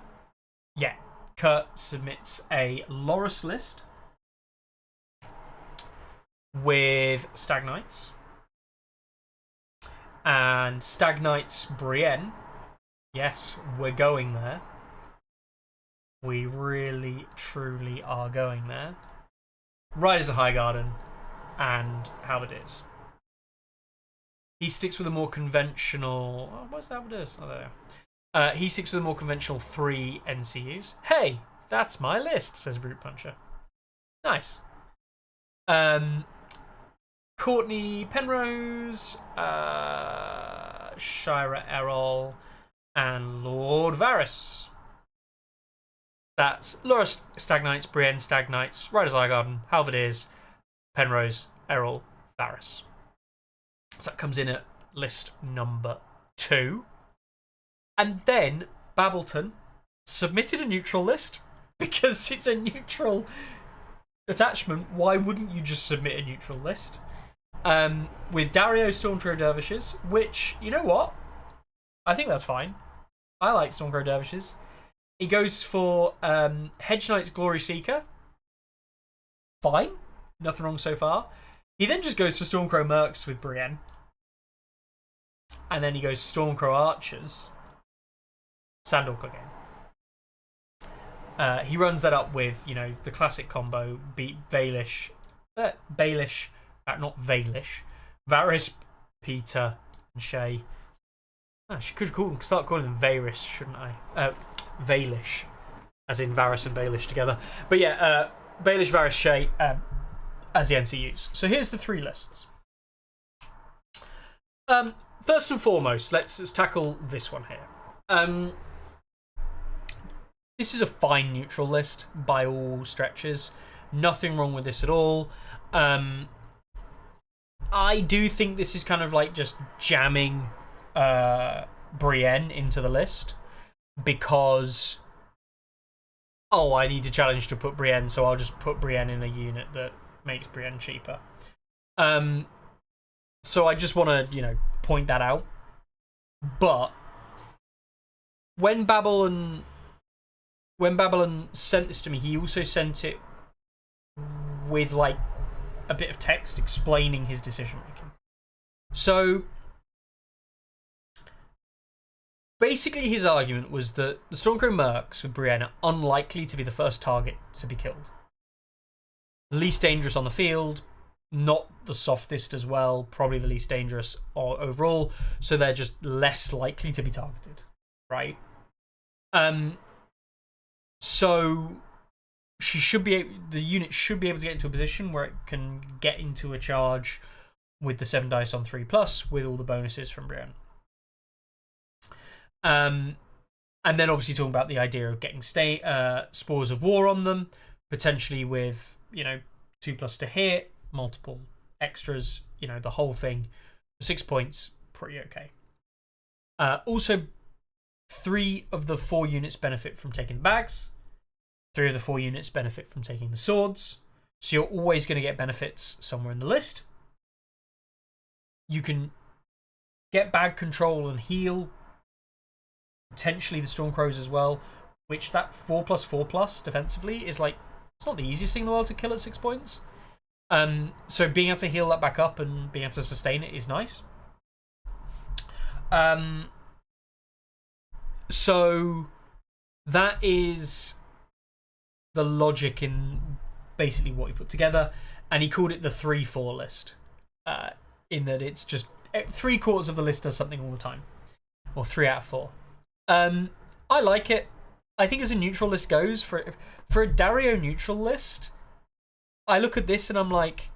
Kurt submits a Loras list with Stag Knights. And Stag Knights Brienne. Yes, we're going there. We really, truly are going there. Riders of Highgarden and Halberdiers. He sticks with a more conventional... Oh, what's Halberdiers? Oh, there we are. He sticks with a more conventional 3 NCUs. Hey, that's my list, says Brute Puncher. Nice. Courtney Penrose, Shira Errol, and Lord Varys. That's Laura Stagnites, Brienne Stagnites, Riders Iregarden, Halberdiers, Penrose, Errol, Varys. So that comes in at list number 2. And then Babbleton submitted a neutral list because it's a neutral attachment. Why wouldn't you just submit a neutral list? With Dario Stormcrow Dervishes, which, you know what? I think that's fine. I like Stormcrow Dervishes. He goes for Hedge Knight's Glory Seeker. Fine. Nothing wrong so far. He then just goes for Stormcrow Mercs with Brienne. And then he goes Stormcrow Archers. Sandor Clegane. He runs that up with, you know, the classic combo. Baelish. Not Vaelish. Varys, Peter, and Shay. I should start calling them Varys, shouldn't I? Vaelish. As in Varys and Baelish together. But yeah, Baelish, Varys, Shay as the NCUs. So here's the 3 lists. First and foremost, let's tackle this one here. This is a fine neutral list by all stretches. Nothing wrong with this at all. I do think this is kind of like just jamming Brienne into the list because, oh, I need a challenge to put Brienne, so I'll just put Brienne in a unit that makes Brienne cheaper. So I just want to, you know, point that out. But when Babylon sent this to me, he also sent it with like a bit of text explaining his decision making. So basically his argument was that the Stormcrow Mercs with Brienne are unlikely to be the first target to be killed. The least dangerous on the field, not the softest as well, probably the least dangerous overall, so they're just less likely to be targeted, right? So the unit should be able to get into a position where it can get into a charge with the 7 dice on 3+ with all the bonuses from Brienne. And then obviously talking about the idea of getting Spores of War on them, potentially with, you know, 2+ to hit, multiple extras, you know, the whole thing. 6 points, pretty okay. Also, 3 of the 4 units benefit from taking the bags. 3 of the 4 units benefit from taking the swords. So you're always going to get benefits somewhere in the list. You can get bag control and heal. Potentially the Stormcrows as well. Which that 4+4+ defensively is like, it's not the easiest thing in the world to kill at 6 points. So being able to heal that back up and being able to sustain it is nice. So that is the logic in basically what he put together, and he called it the 3-4 list. In that it's just 3/4 of the list does something all the time, or 3 out of 4. I like it. I think as a neutral list goes, for a Dario neutral list, I look at this and I'm like,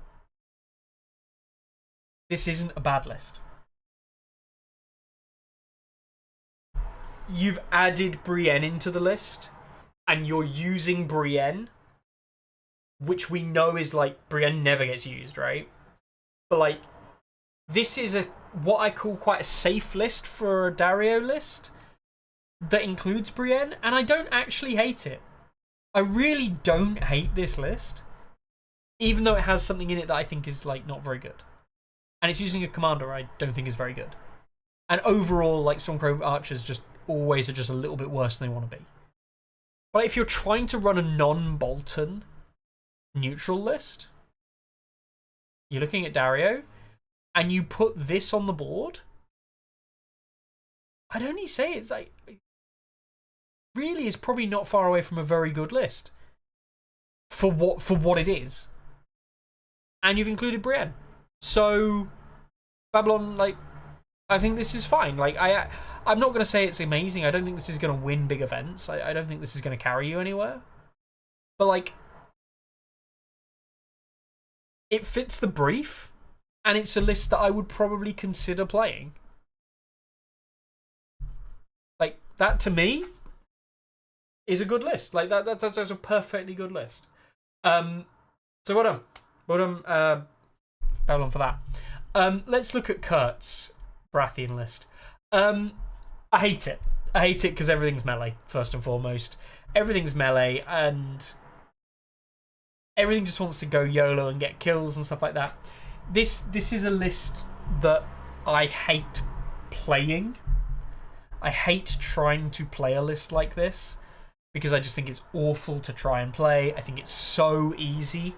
this isn't a bad list. You've added Brienne into the list, and you're using Brienne, which we know is like, Brienne never gets used, right? But like, this is what I call quite a safe list for a Dario list that includes Brienne, and I don't actually hate it. I really don't hate this list, even though it has something in it that I think is like not very good. And it's using a commander I don't think is very good. And overall, like, Stormcrow Archers just always are just a little bit worse than they want to be. But if you're trying to run a non-Bolton neutral list, you're looking at Dario, and you put this on the board, I'd only say it's like, really is probably not far away from a very good list for what it is. And you've included Brienne. So Babylon, like, I think this is fine. Like, I'm not going to say it's amazing. I don't think this is going to win big events. I don't think this is going to carry you anywhere. But like, it fits the brief, and it's a list that I would probably consider playing. Like, that to me is a good list. Like, that's a perfectly good list. So well done. Well done, Babylon, for that. Let's look at Kurt's Baratheon list. I hate it. I hate it because everything's melee, first and foremost. Everything's melee, and everything just wants to go YOLO and get kills and stuff like that. This is a list that I hate playing. I hate trying to play a list like this because I just think it's awful to try and play. I think it's so easy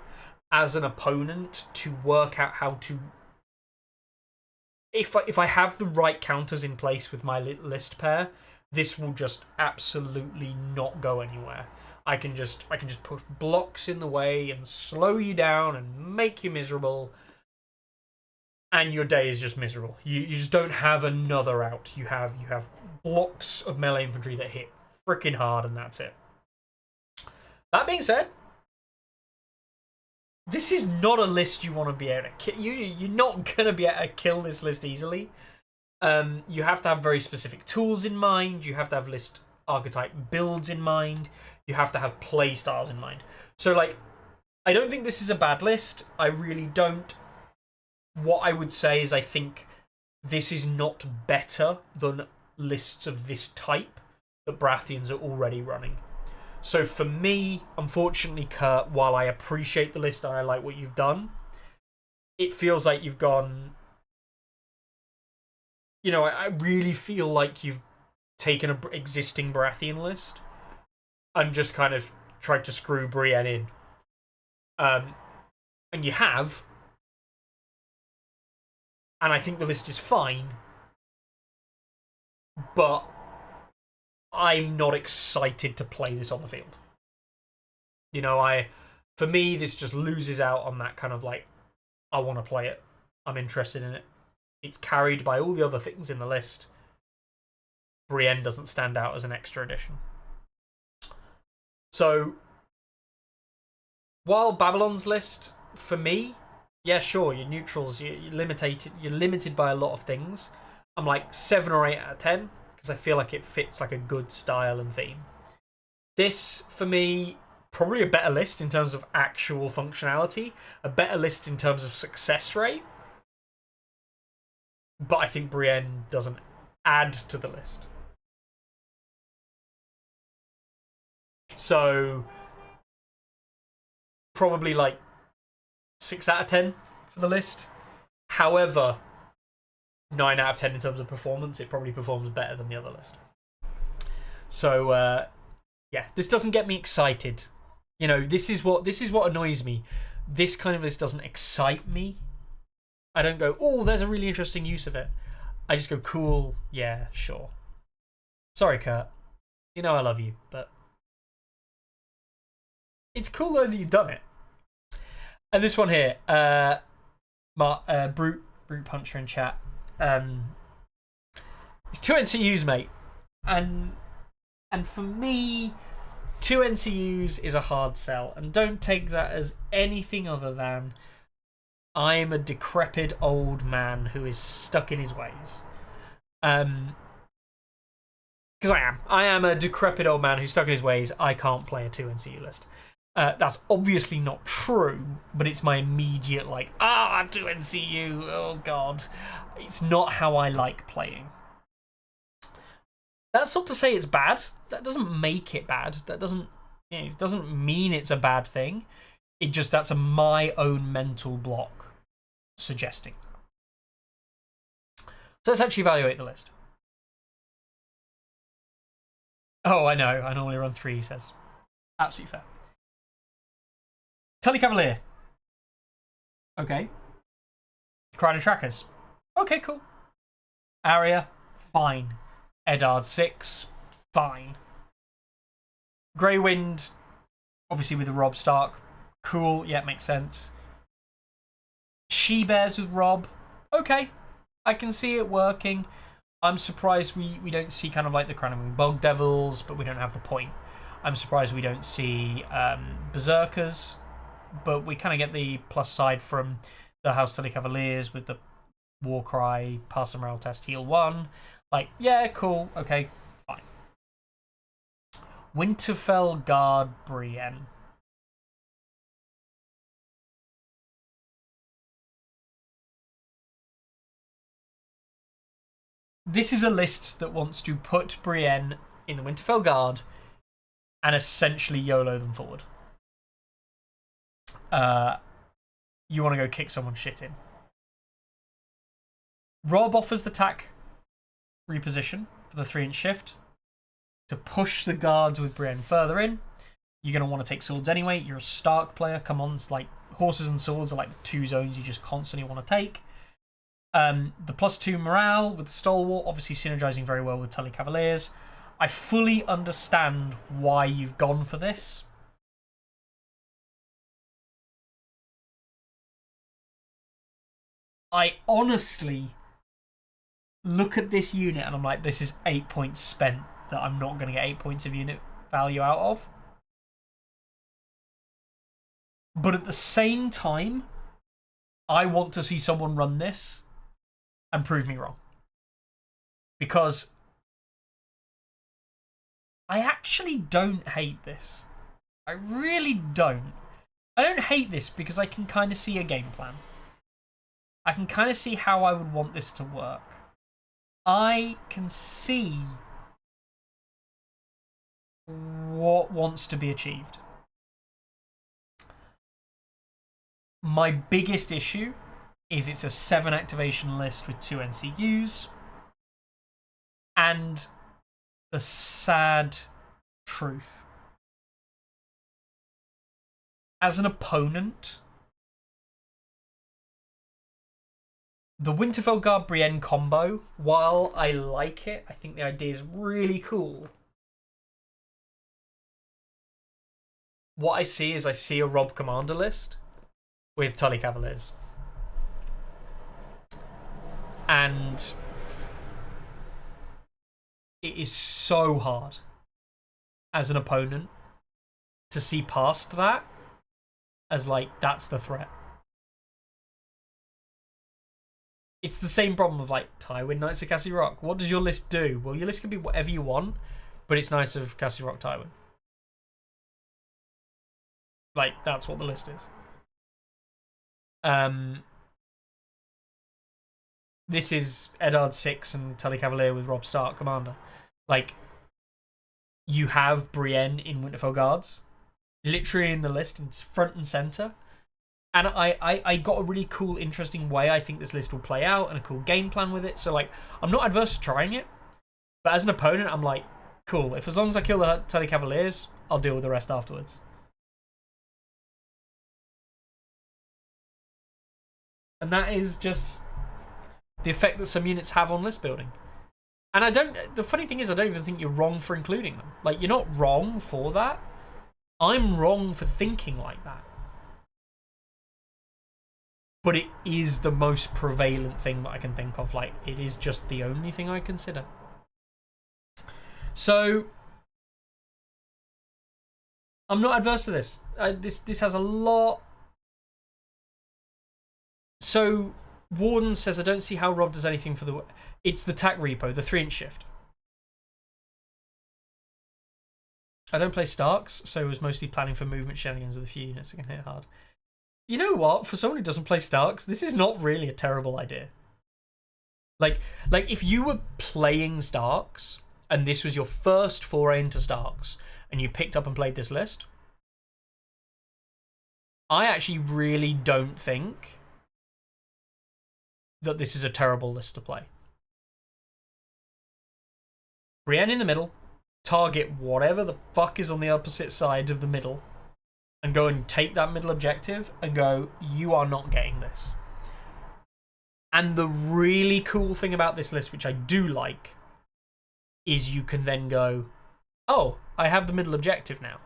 as an opponent to work out how to... If I have the right counters in place with my list pair, this will just absolutely not go anywhere. I can just put blocks in the way and slow you down and make you miserable, and your day is just miserable. You just don't have another out. You have blocks of melee infantry that hit freaking hard, and that's it. That being said, this is not a list you want to be able to kill. You're not going to be able to kill this list easily. You have to have very specific tools in mind. You have to have list archetype builds in mind. You have to have play styles in mind. So, like, I don't think this is a bad list. I really don't. What I would say is I think this is not better than lists of this type that Baratheons are already running. So for me, unfortunately, Kurt, while I appreciate the list and I like what you've done, it feels like you've gone... You know, I really feel like you've taken an existing Baratheon list and just kind of tried to screw Brienne in. And you have. And I think the list is fine. But I'm not excited to play this on the field. You know, for me, this just loses out on that kind of like, I want to play it. I'm interested in it. It's carried by all the other things in the list. Brienne doesn't stand out as an extra addition. So, while Babylon's list, for me, yeah, sure, you're neutrals, you're limited by a lot of things. I'm like 7 or 8 out of 10 because I feel like it fits like a good style and theme. This, for me, probably a better list in terms of actual functionality, a better list in terms of success rate. But I think Brienne doesn't add to the list. So, probably like 6 out of 10 for the list. However, 9 out of 10 in terms of performance, it probably performs better than the other list. So, yeah, this doesn't get me excited. You know, this is what annoys me. This kind of list doesn't excite me. I don't go, oh, there's a really interesting use of it. I just go, cool, yeah, sure. Sorry, Kurt. You know I love you, but it's cool though that you've done it. And this one here, Brute Puncher in chat. It's 2 NCUs, mate, and for me, 2 NCUs is a hard sell, and don't take that as anything other than I'm a decrepit old man who is stuck in his ways. Because I am a decrepit old man who's stuck in his ways. I can't play a 2 NCU list. That's obviously not true, but it's my immediate, like, 2 NCU, oh god. It's not how I like playing. That's not to say it's bad. That doesn't make it bad. That doesn't, it doesn't mean it's a bad thing. It just, that's my own mental block suggesting that. So let's actually evaluate the list. Oh, I know. I normally run 3, he says. Absolutely fair. Tully Cavalier. Okay. Crown and Trackers. Okay, cool. Arya. Fine. Eddard 6. Fine. Grey Wind. Obviously with the Robb Stark. Cool. Yeah, makes sense. She-Bears with Robb. Okay. I can see it working. I'm surprised we don't see kind of like the Crown Bog Devils, but we don't have the point. I'm surprised we don't see Berserkers but we kind of get the plus side from the House Tully Cavaliers with the Warcry, pass the morale test, heal 1. Like, yeah, cool, okay, fine. Winterfell Guard Brienne. This is a list that wants to put Brienne in the Winterfell Guard and essentially YOLO them forward. You want to go kick someone's shit in. Rob offers the tack reposition for the 3-inch shift to push the guards with Brienne further in. You're going to want to take swords anyway. You're a Stark player. Come on, it's like horses and swords are like the 2 zones you just constantly want to take. The +2 morale with the Stalwart, obviously synergizing very well with Tully Cavaliers. I fully understand why you've gone for this. I honestly look at this unit and I'm like, this is 8 points spent that I'm not going to get 8 points of unit value out of. But at the same time, I want to see someone run this and prove me wrong. Because I actually don't hate this. I really don't. I don't hate this because I can kind of see a game plan. I can kind of see how I would want this to work. I can see what wants to be achieved. My biggest issue is it's a 7 activation list with 2 NCUs. And the sad truth. As an opponent, the Winterfell Guard Brienne combo, while I like it, I think the idea is really cool. What I see is a Rob Commander list with Tully Cavaliers. And it is so hard as an opponent to see past that as like, that's the threat. It's the same problem of like Tywin Knights of Cassie Rock. What does your list do? Well, your list can be whatever you want, but it's Knights of Cassie Rock Tywin. Like, that's what the list is. This is Eddard 6 and Tully Cavalier with Rob Stark Commander. Like, you have Brienne in Winterfell Guards, literally in the list, it's front and center. And I got a really cool, interesting way I think this list will play out and a cool game plan with it. So, like, I'm not adverse to trying it. But as an opponent, I'm like, cool. If as long as I kill the Tully Cavaliers, I'll deal with the rest afterwards. And that is just the effect that some units have on list building. And the funny thing is, I don't even think you're wrong for including them. Like, you're not wrong for that. I'm wrong for thinking like that. But it is the most prevalent thing that I can think of. Like, it is just the only thing I consider. So, I'm not adverse to this. This has a lot. So, Warden says, I don't see how Rob does anything for the... It's the tack repo, the 3-inch shift. I don't play Starks, so I was mostly planning for movement shenanigans with a few units that can hit hard. You know what? For someone who doesn't play Starks, this is not really a terrible idea. Like if you were playing Starks, and this was your first foray into Starks, and you picked up and played this list, I actually really don't think that this is a terrible list to play. Brienne in the middle, target whatever the fuck is on the opposite side of the middle, and go and take that middle objective and go, you are not getting this. And the really cool thing about this list, which I do like, is you can then go, oh, I have the middle objective now.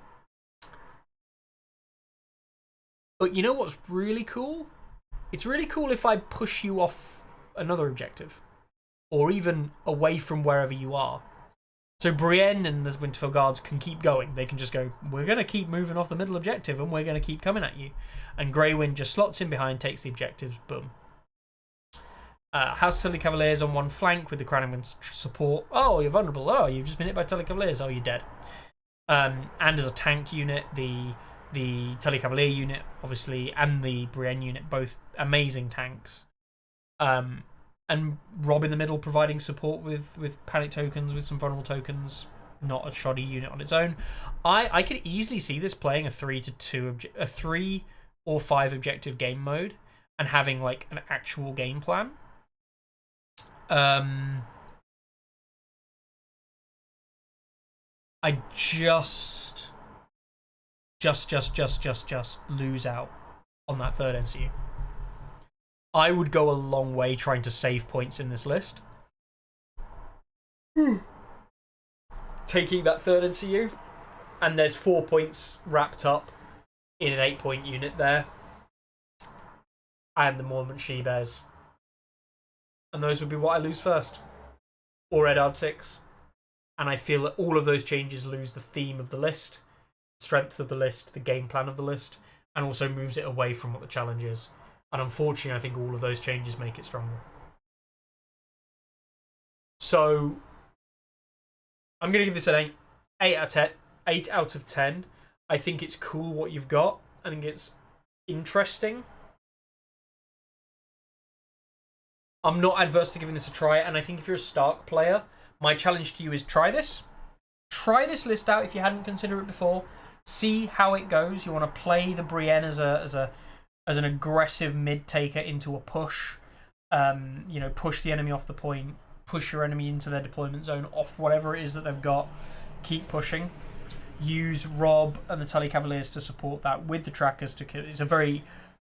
But you know what's really cool? It's really cool if I push you off another objective, or even away from wherever you are. So Brienne and the Winterfell Guards can keep going. They can just go, we're going to keep moving off the middle objective and we're going to keep coming at you. And Grey Wind just slots in behind, takes the objectives, boom. House Tully Cavaliers on one flank with the Crown Wind's support. Oh, you're vulnerable. Oh, you've just been hit by Tully Cavaliers. Oh, you're dead. And as a tank unit, the Tully Cavalier unit, obviously, and the Brienne unit, both amazing tanks. And Rob in the middle providing support with panic tokens, with some vulnerable tokens. Not a shoddy unit on its own. I could easily see this playing a 3 or 5 objective game mode and having like an actual game plan. I just lose out on that third NCU. I would go a long way trying to save points in this list. Taking that third NCU, and there's 4 points wrapped up in an 8-point unit there. And the Mormont She-Bears. And those would be what I lose first. Or Eddard 6. And I feel that all of those changes lose the theme of the list, strength of the list, the game plan of the list, and also moves it away from what the challenge is. And unfortunately, I think all of those changes make it stronger. So, I'm going to give this an 8. 8 out of 10. 8 out of 10. I think it's cool what you've got. I think it's interesting. I'm not adverse to giving this a try, and I think if you're a Stark player, my challenge to you is try this. Try this list out if you hadn't considered it before. See how it goes. You want to play the Brienne as an aggressive mid taker into a push. You know, push the enemy off the point, push your enemy into their deployment zone, off whatever it is that they've got. Keep pushing. Use Rob and the Tully Cavaliers to support that with the trackers to kill. It's a very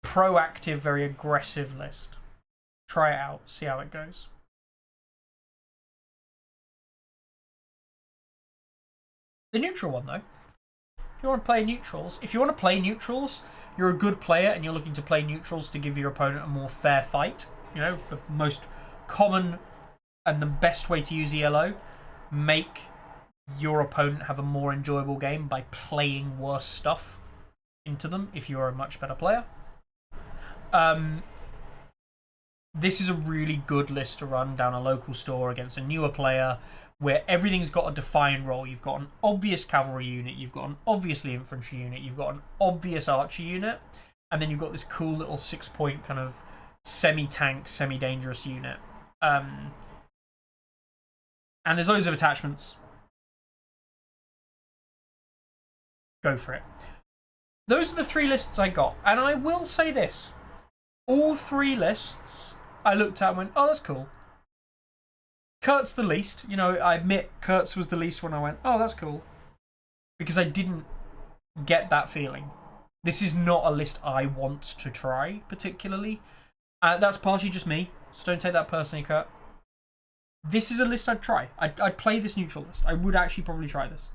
proactive, very aggressive list. Try it out, see how it goes. The neutral one, though. If you want to play neutrals, you're a good player and you're looking to play neutrals to give your opponent a more fair fight. You know, the most common and the best way to use ELO, make your opponent have a more enjoyable game by playing worse stuff into them if you're a much better player. This is a really good list to run down a local store against a newer player where everything's got a defined role. You've got an obvious cavalry unit, you've got an obviously infantry unit, you've got an obvious archer unit, and then you've got this cool little 6-point kind of semi-tank, semi-dangerous unit. And there's loads of attachments. Go for it. Those are the 3 lists I got. And I will say this. All 3 lists I looked at and went, oh, that's cool. Kurt's the least. You know, I admit Kurt's was the least when I went, oh, that's cool. Because I didn't get that feeling. This is not a list I want to try, particularly. That's partially just me, so don't take that personally, Kurt. This is a list I'd try. I'd play this neutral list. I would actually probably try this.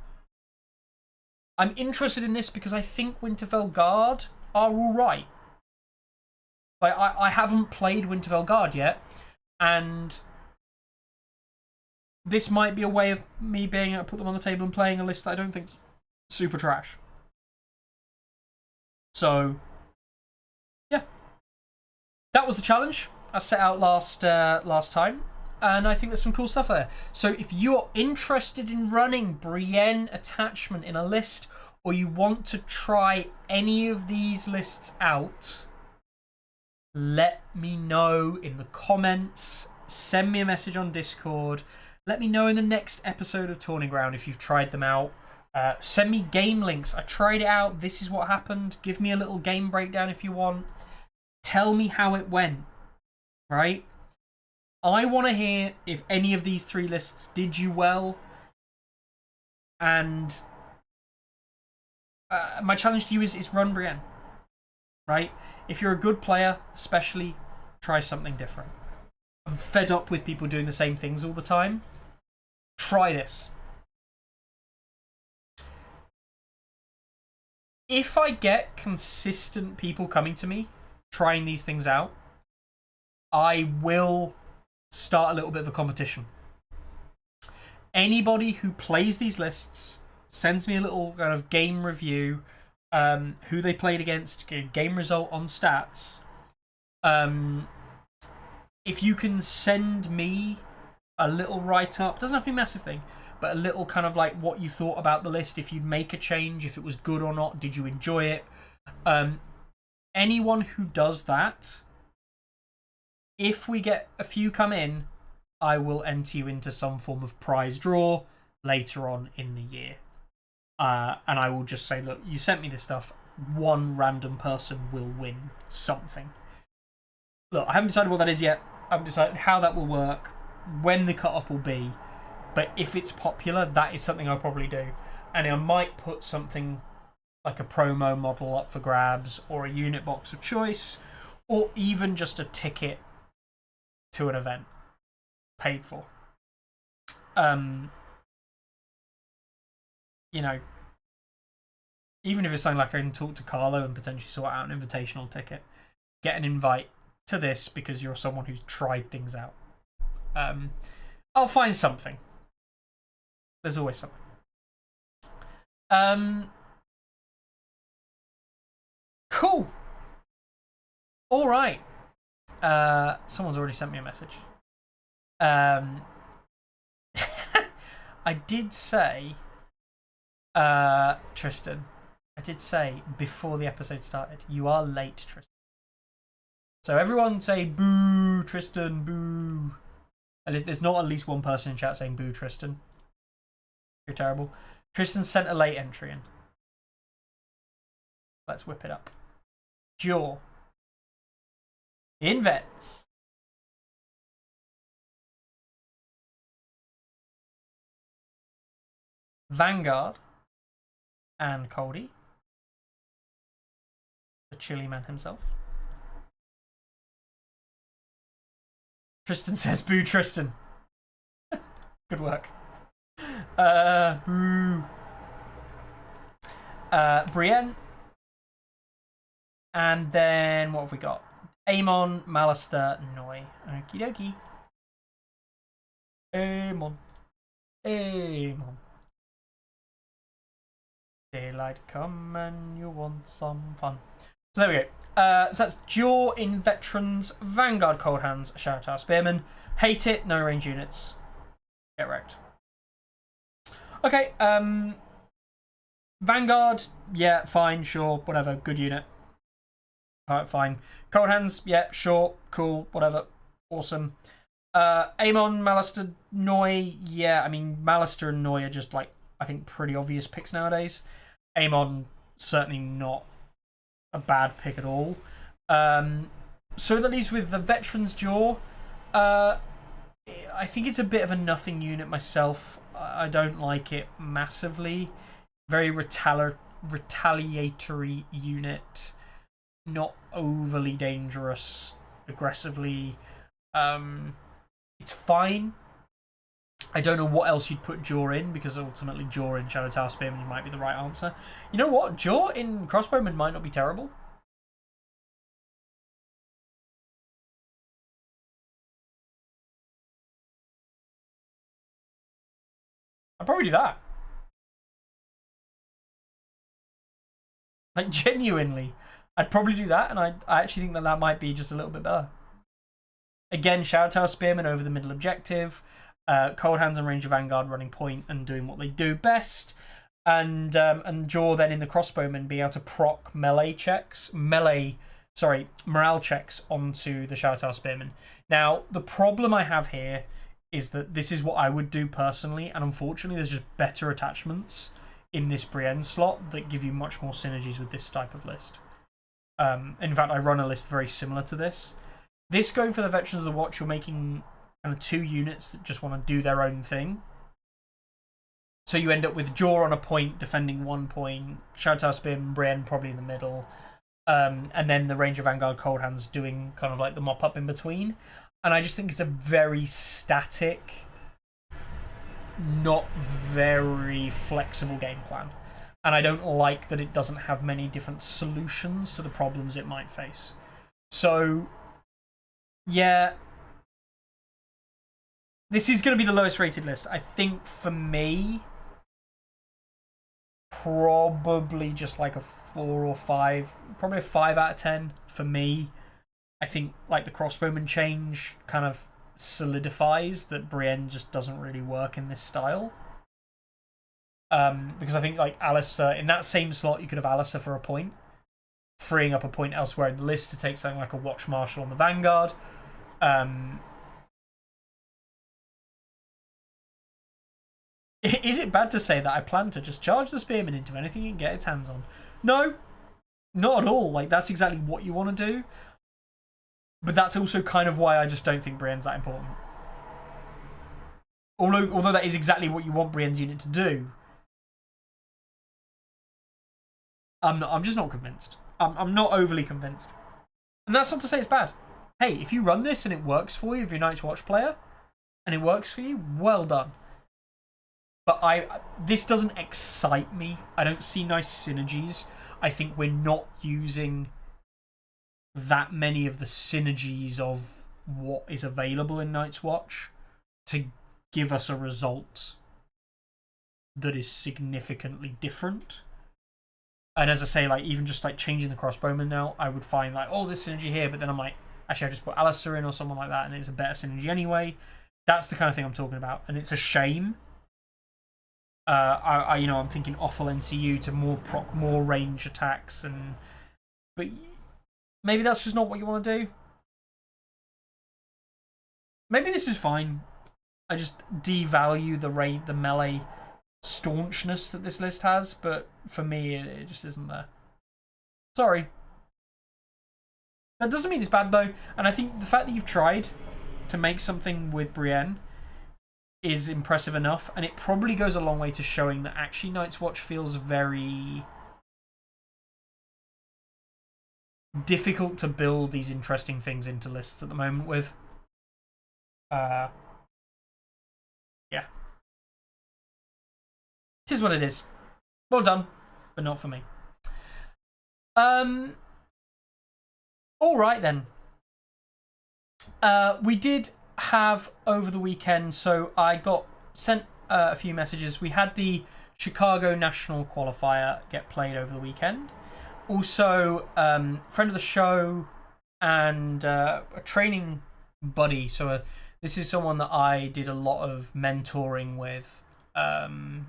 I'm interested in this because I think Winterfell Guard are alright. Like, I haven't played Winterfell Guard yet, and this might be a way of me being able to put them on the table and playing a list that I don't think's super trash. So, yeah. That was the challenge I set out last time, and I think there's some cool stuff there. So if you're interested in running Brienne attachment in a list, or you want to try any of these lists out, let me know in the comments. Send me a message on Discord. Let me know in the next episode of Tourney Ground if you've tried them out. Send me game links. I tried it out. This is what happened. Give me a little game breakdown if you want. Tell me how it went. Right? I want to hear if any of these 3 lists did you well. And my challenge to you is run Brienne. Right? If you're a good player, especially, try something different. I'm fed up with people doing the same things all the time. Try this. If I get consistent people coming to me, trying these things out, I will start a little bit of a competition. Anybody who plays these lists sends me a little kind of game review, who they played against, game result on stats. If you can send me a little write-up, doesn't have to be a massive thing, but a little kind of like what you thought about the list, if you'd make a change, if it was good or not, did you enjoy it? Anyone who does that, if we get a few come in, I will enter you into some form of prize draw later on in the year. And I will just say, look, you sent me this stuff. One random person will win something. Look, I haven't decided what that is yet. I haven't decided how that will work, when the cutoff will be. But if it's popular, that is something I'll probably do. And I might put something like a promo model up for grabs, or a unit box of choice, or even just a ticket to an event paid for. You know, even if it's something like I can talk to Carlo and potentially sort out an invitational ticket, get an invite to this because you're someone who's tried things out. I'll find something. There's always something. Cool. All right. Someone's already sent me a message. I did say, Tristan, I did say before the episode started, you are late, Tristan. So everyone say boo, Tristan, boo. And if there's not at least one person in chat saying boo, Tristan, you're terrible. Tristan sent a late entry in. Let's whip it up. Jaw. In vets. Vanguard. And Cody. The chili man himself. Tristan says boo, Tristan. Good work. Boo. Brienne. And then what have we got? Amon, Malister, Noi. Okie dokie. Amon. Amon. Daylight come and you want some fun. So there we go. So that's Jaw in Veterans, Vanguard Cold Hands, Shout Out Spearman. Hate it, no range units. Get wrecked. Okay, Vanguard, yeah, fine, sure, whatever, good unit. Alright, fine. Cold Hands, yeah, sure, cool, whatever, awesome. Amon, Malister, Noi, yeah, I mean, Malister and Noi are just, like, I think pretty obvious picks nowadays. Amon, certainly not a bad pick at all. So that leaves with the Veterans Jaw. I think it's a bit of a nothing unit myself. I don't like it massively. Very retaliatory unit. Not overly dangerous aggressively. It's fine. I don't know what else you'd put Jaw in, because ultimately Jaw in Shadow Tower Spearman might be the right answer. You know what? Jaw in Crossbowman might not be terrible. I'd probably do that. Like, genuinely, I'd probably do that, and I actually think that that might be just a little bit better. Again, Shadow Tower Spearman over the middle objective. Cold Hands and Ranger Vanguard running point and doing what they do best. And Jaw then in the Crossbowman being able to proc morale checks onto the Shadow Tower Spearman. Now, the problem I have here is that this is what I would do personally, and unfortunately there's just better attachments in this Brienne slot that give you much more synergies with this type of list. In fact, I run a list very similar to this. This going for the Veterans of the Watch, you're making kind of two units that just want to do their own thing. So you end up with Jaw on a point, defending 1 point, Shadow Tower Spearman, Brienne probably in the middle, and then the Ranger Vanguard Cold Hands doing kind of like the mop up in between. And I just think it's a very static, not very flexible game plan. And I don't like that it doesn't have many different solutions to the problems it might face. So, yeah, This is going to be the lowest rated list. I think for me, probably just like a 4 or 5. Probably a 5 out of 10 for me. I think like the crossbowman change kind of solidifies that Brienne just doesn't really work in this style. Because I think like Alistair, in that same slot, you could have Alistair for a point, freeing up a point elsewhere in the list to take something like a Watch Marshal on the Vanguard. Is it bad to say that I plan to just charge the Spearman into anything it can get its hands on? No, not at all. Like, that's exactly what you want to do. But that's also kind of why I just don't think Brienne's that important. Although that is exactly what you want Brienne's unit to do, I'm just not convinced. I'm not overly convinced. And that's not to say it's bad. Hey, if you run this and it works for you, if you're a Night's Watch player, and it works for you, well done. But this doesn't excite me. I don't see nice synergies. I think we're not using that many of the synergies of what is available in Night's Watch to give us a result that is significantly different. And as I say, like, even just like changing the crossbowman now, I would find like, oh, there's synergy here, but then I'm like, actually, I just put Alistair in or someone like that, and it's a better synergy anyway. That's the kind of thing I'm talking about, and it's a shame. I'm thinking awful NCU to more range attacks, but maybe that's just not what you want to do. Maybe this is fine. I just devalue the melee staunchness that this list has, but for me, it just isn't there. Sorry. That doesn't mean it's bad though, and I think the fact that you've tried to make something with Brienne is impressive enough, and it probably goes a long way to showing that actually Night's Watch feels very difficult to build these interesting things into lists at the moment with. Yeah. It is what it is. Well done, but not for me. Alright then. We did have over the weekend, so I got sent a few messages. We had the Chicago National Qualifier get played over the weekend. Also, friend of the show and a training buddy. So this is someone that I did a lot of mentoring with and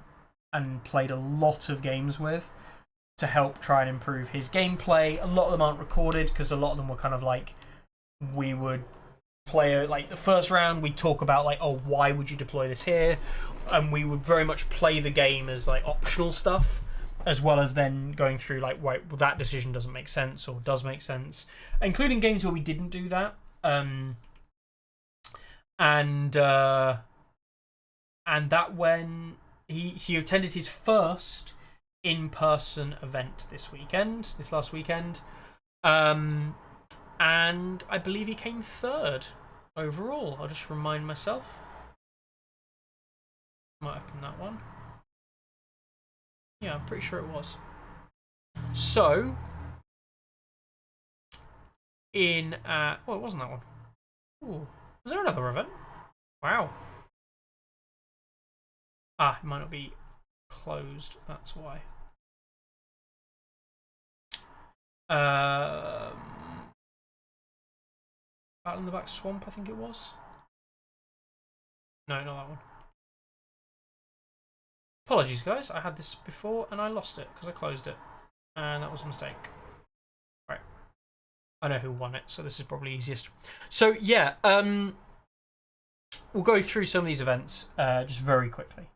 played a lot of games with to help try and improve his gameplay. A lot of them aren't recorded because a lot of them were kind of like, we would play like the first round, we'd talk about like, oh, why would you deploy this here? And we would very much play the game as like optional stuff, as well as then going through like, well, that decision doesn't make sense or does make sense, including games where we didn't do that. And that when he attended his first in-person event this last weekend, and I believe he came third overall. I'll just remind myself. Might have been that one. Yeah, I'm pretty sure it was. So, it wasn't that one. Ooh, was there another event? Wow. Ah, it might not be closed, that's why. Battle in the Back Swamp, I think it was. No, not that one. Apologies, guys. I had this before and I lost it because I closed it. And that was a mistake. Right. I know who won it, so this is probably easiest. So, yeah. We'll go through some of these events just very quickly.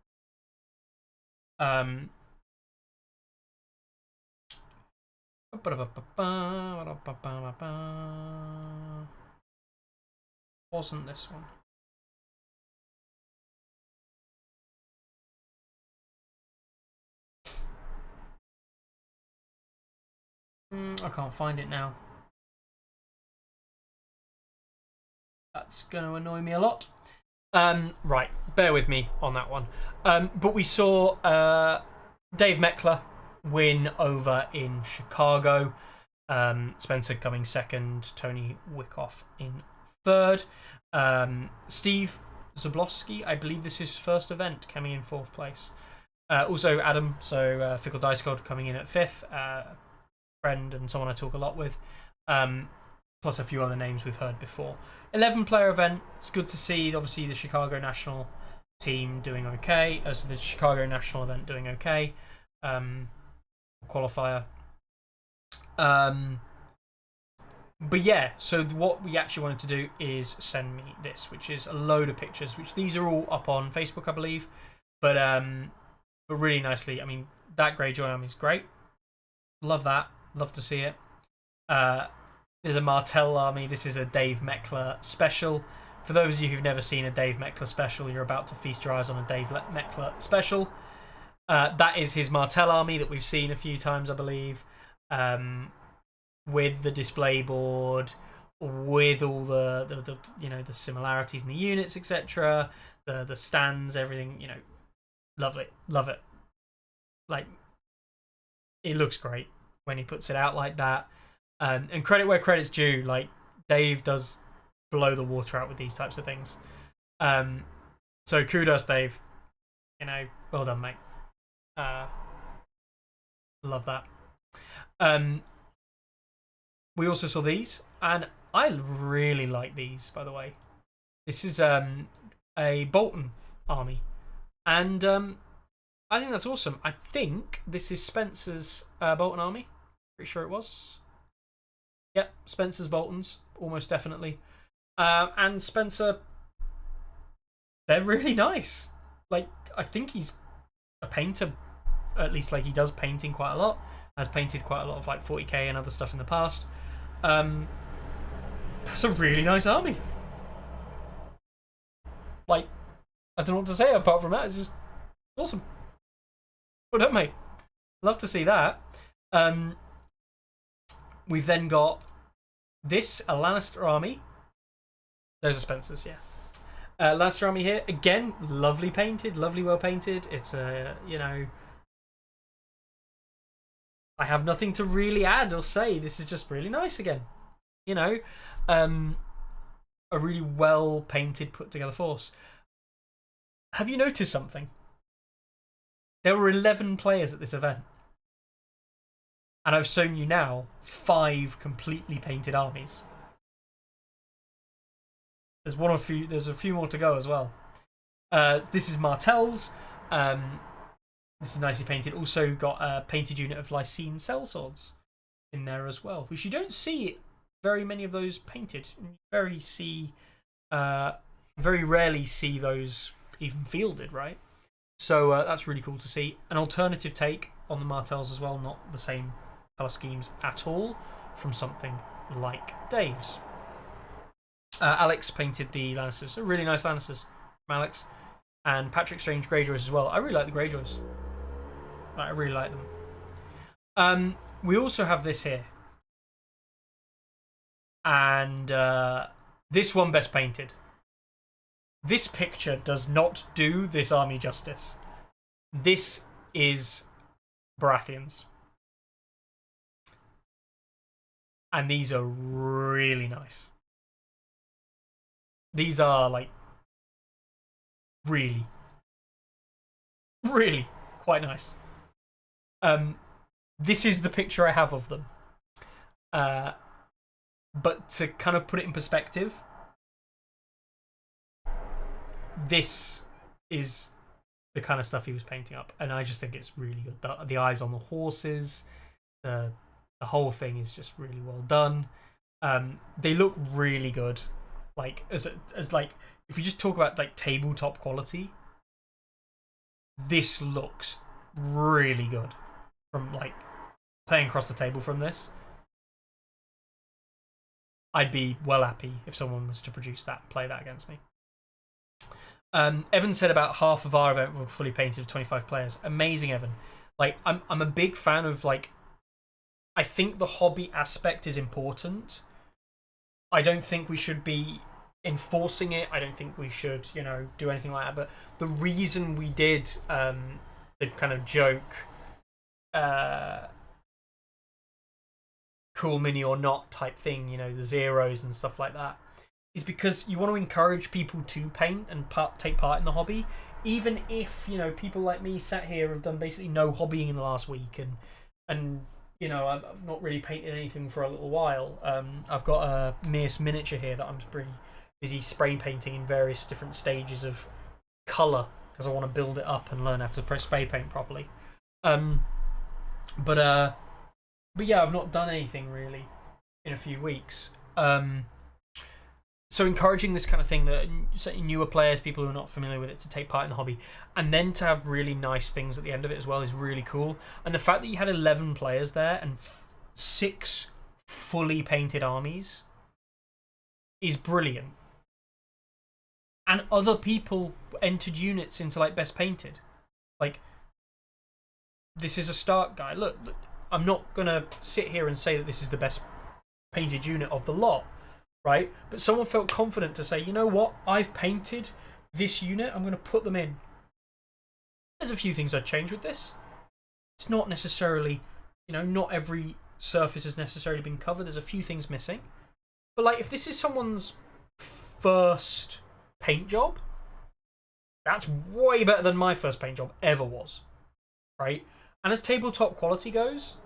Wasn't this one? I can't find it now. That's going to annoy me a lot. Right, bear with me on that one. But we saw Dave Meckler win over in Chicago. Spencer coming second, Tony Wickoff in third. Steve Zablowski. I believe this is his first event, coming in 4th place. Also Adam, so Fickle Dice God coming in at 5th. Friend and someone I talk a lot with. Plus a few other names we've heard before. 11-player event. It's good to see, obviously, the Chicago National team doing okay. So the Chicago National event doing okay. Qualifier. But yeah, so what we actually wanted to do is send me this, which is a load of pictures, which these are all up on Facebook, I believe. But really nicely. I mean, that Greyjoy army is great. Love that. Love to see it. There's a Martell army. This is a Dave Meckler special. For those of you who've never seen a Dave Meckler special, you're about to feast your eyes on a Dave Meckler special. That is his Martell army that we've seen a few times, I believe. With the display board, with all the you know, the similarities in the units, etc. The stands, everything, you know, love it. Like, it looks great when he puts it out like that. And credit where credit's due. Like, Dave does blow the water out with these types of things. So kudos, Dave. You know, well done, mate. Love that. We also saw these, and I really like these, by the way. This is a Bolton army, and I think that's awesome. I think this is Spencer's Bolton army. Pretty sure it was. Yep, Spencer's Boltons, almost definitely. And Spencer, they're really nice. Like, I think he's a painter, at least like he does painting quite a lot. Has painted quite a lot of like 40k and other stuff in the past. That's a really nice army. Like, I don't know what to say apart from that. It's just awesome. Well done, mate. Love to see that. We've then got this, a Lannister army. Those are Spencer's, yeah. Lannister army here. Again, lovely painted, lovely well painted. It's a, you know, I have nothing to really add or say. This is just really nice again. You know, a really well painted, put together force. Have you noticed something? There were 11 players at this event. And I've shown you now 5 completely painted armies. There's a few more to go as well. This is Martell's. This is nicely painted. Also got a painted unit of Lycene sellswords in there as well, which you don't see very many of those painted. You very rarely see those even fielded, right? So that's really cool to see. An alternative take on the Martells as well, not the same colour schemes at all, from something like Dave's. Alex painted the Lannisters. A really nice Lannisters from Alex. And Patrick Strange Greyjoys as well. I really like the Greyjoys. I really like them. We also have this here. And this one best painted. This picture does not do this army justice. This is Baratheons. And these are really nice. These are like really quite nice. This is the picture I have of them. But to kind of put it in perspective, this is the kind of stuff he was painting up, and I just think it's really good. The eyes on the horses, the whole thing is just really well done. They look really good. Like as like, if you just talk about like tabletop quality, this looks really good from like playing across the table from this. I'd be well happy if someone was to produce that and play that against me. Evan said about half of our event were fully painted with 25 players. Amazing, Evan. Like, I'm a big fan of, like, I think the hobby aspect is important. I don't think we should be enforcing it. I don't think we should, you know, do anything like that. But the reason we did the kind of joke cool mini or not type thing, you know, the zeros and stuff like that, is because you want to encourage people to paint and take part in the hobby, even if people like me sat here have done basically no hobbying in the last week, and I've not really painted anything for a little while. I've got a Mears miniature here that I'm pretty busy spray painting in various different stages of colour because I want to build it up and learn how to spray paint properly. But yeah, I've not done anything really in a few weeks. So encouraging this kind of thing, that newer players, people who are not familiar with it, to take part in the hobby, and then to have really nice things at the end of it as well, is really cool. And the fact that you had 11 players there and 6 fully painted armies is brilliant. And other people entered units into like best painted. Like, this is a start, guy. Look, I'm not gonna sit here and say that this is the best painted unit of the lot, right? But someone felt confident to say, you know what, I've painted this unit, I'm gonna put them in. There's a few things I'd change with this. It's not necessarily, not every surface has necessarily been covered. There's a few things missing. But like, if this is someone's first paint job, that's way better than my first paint job ever was, right? And as tabletop quality goes,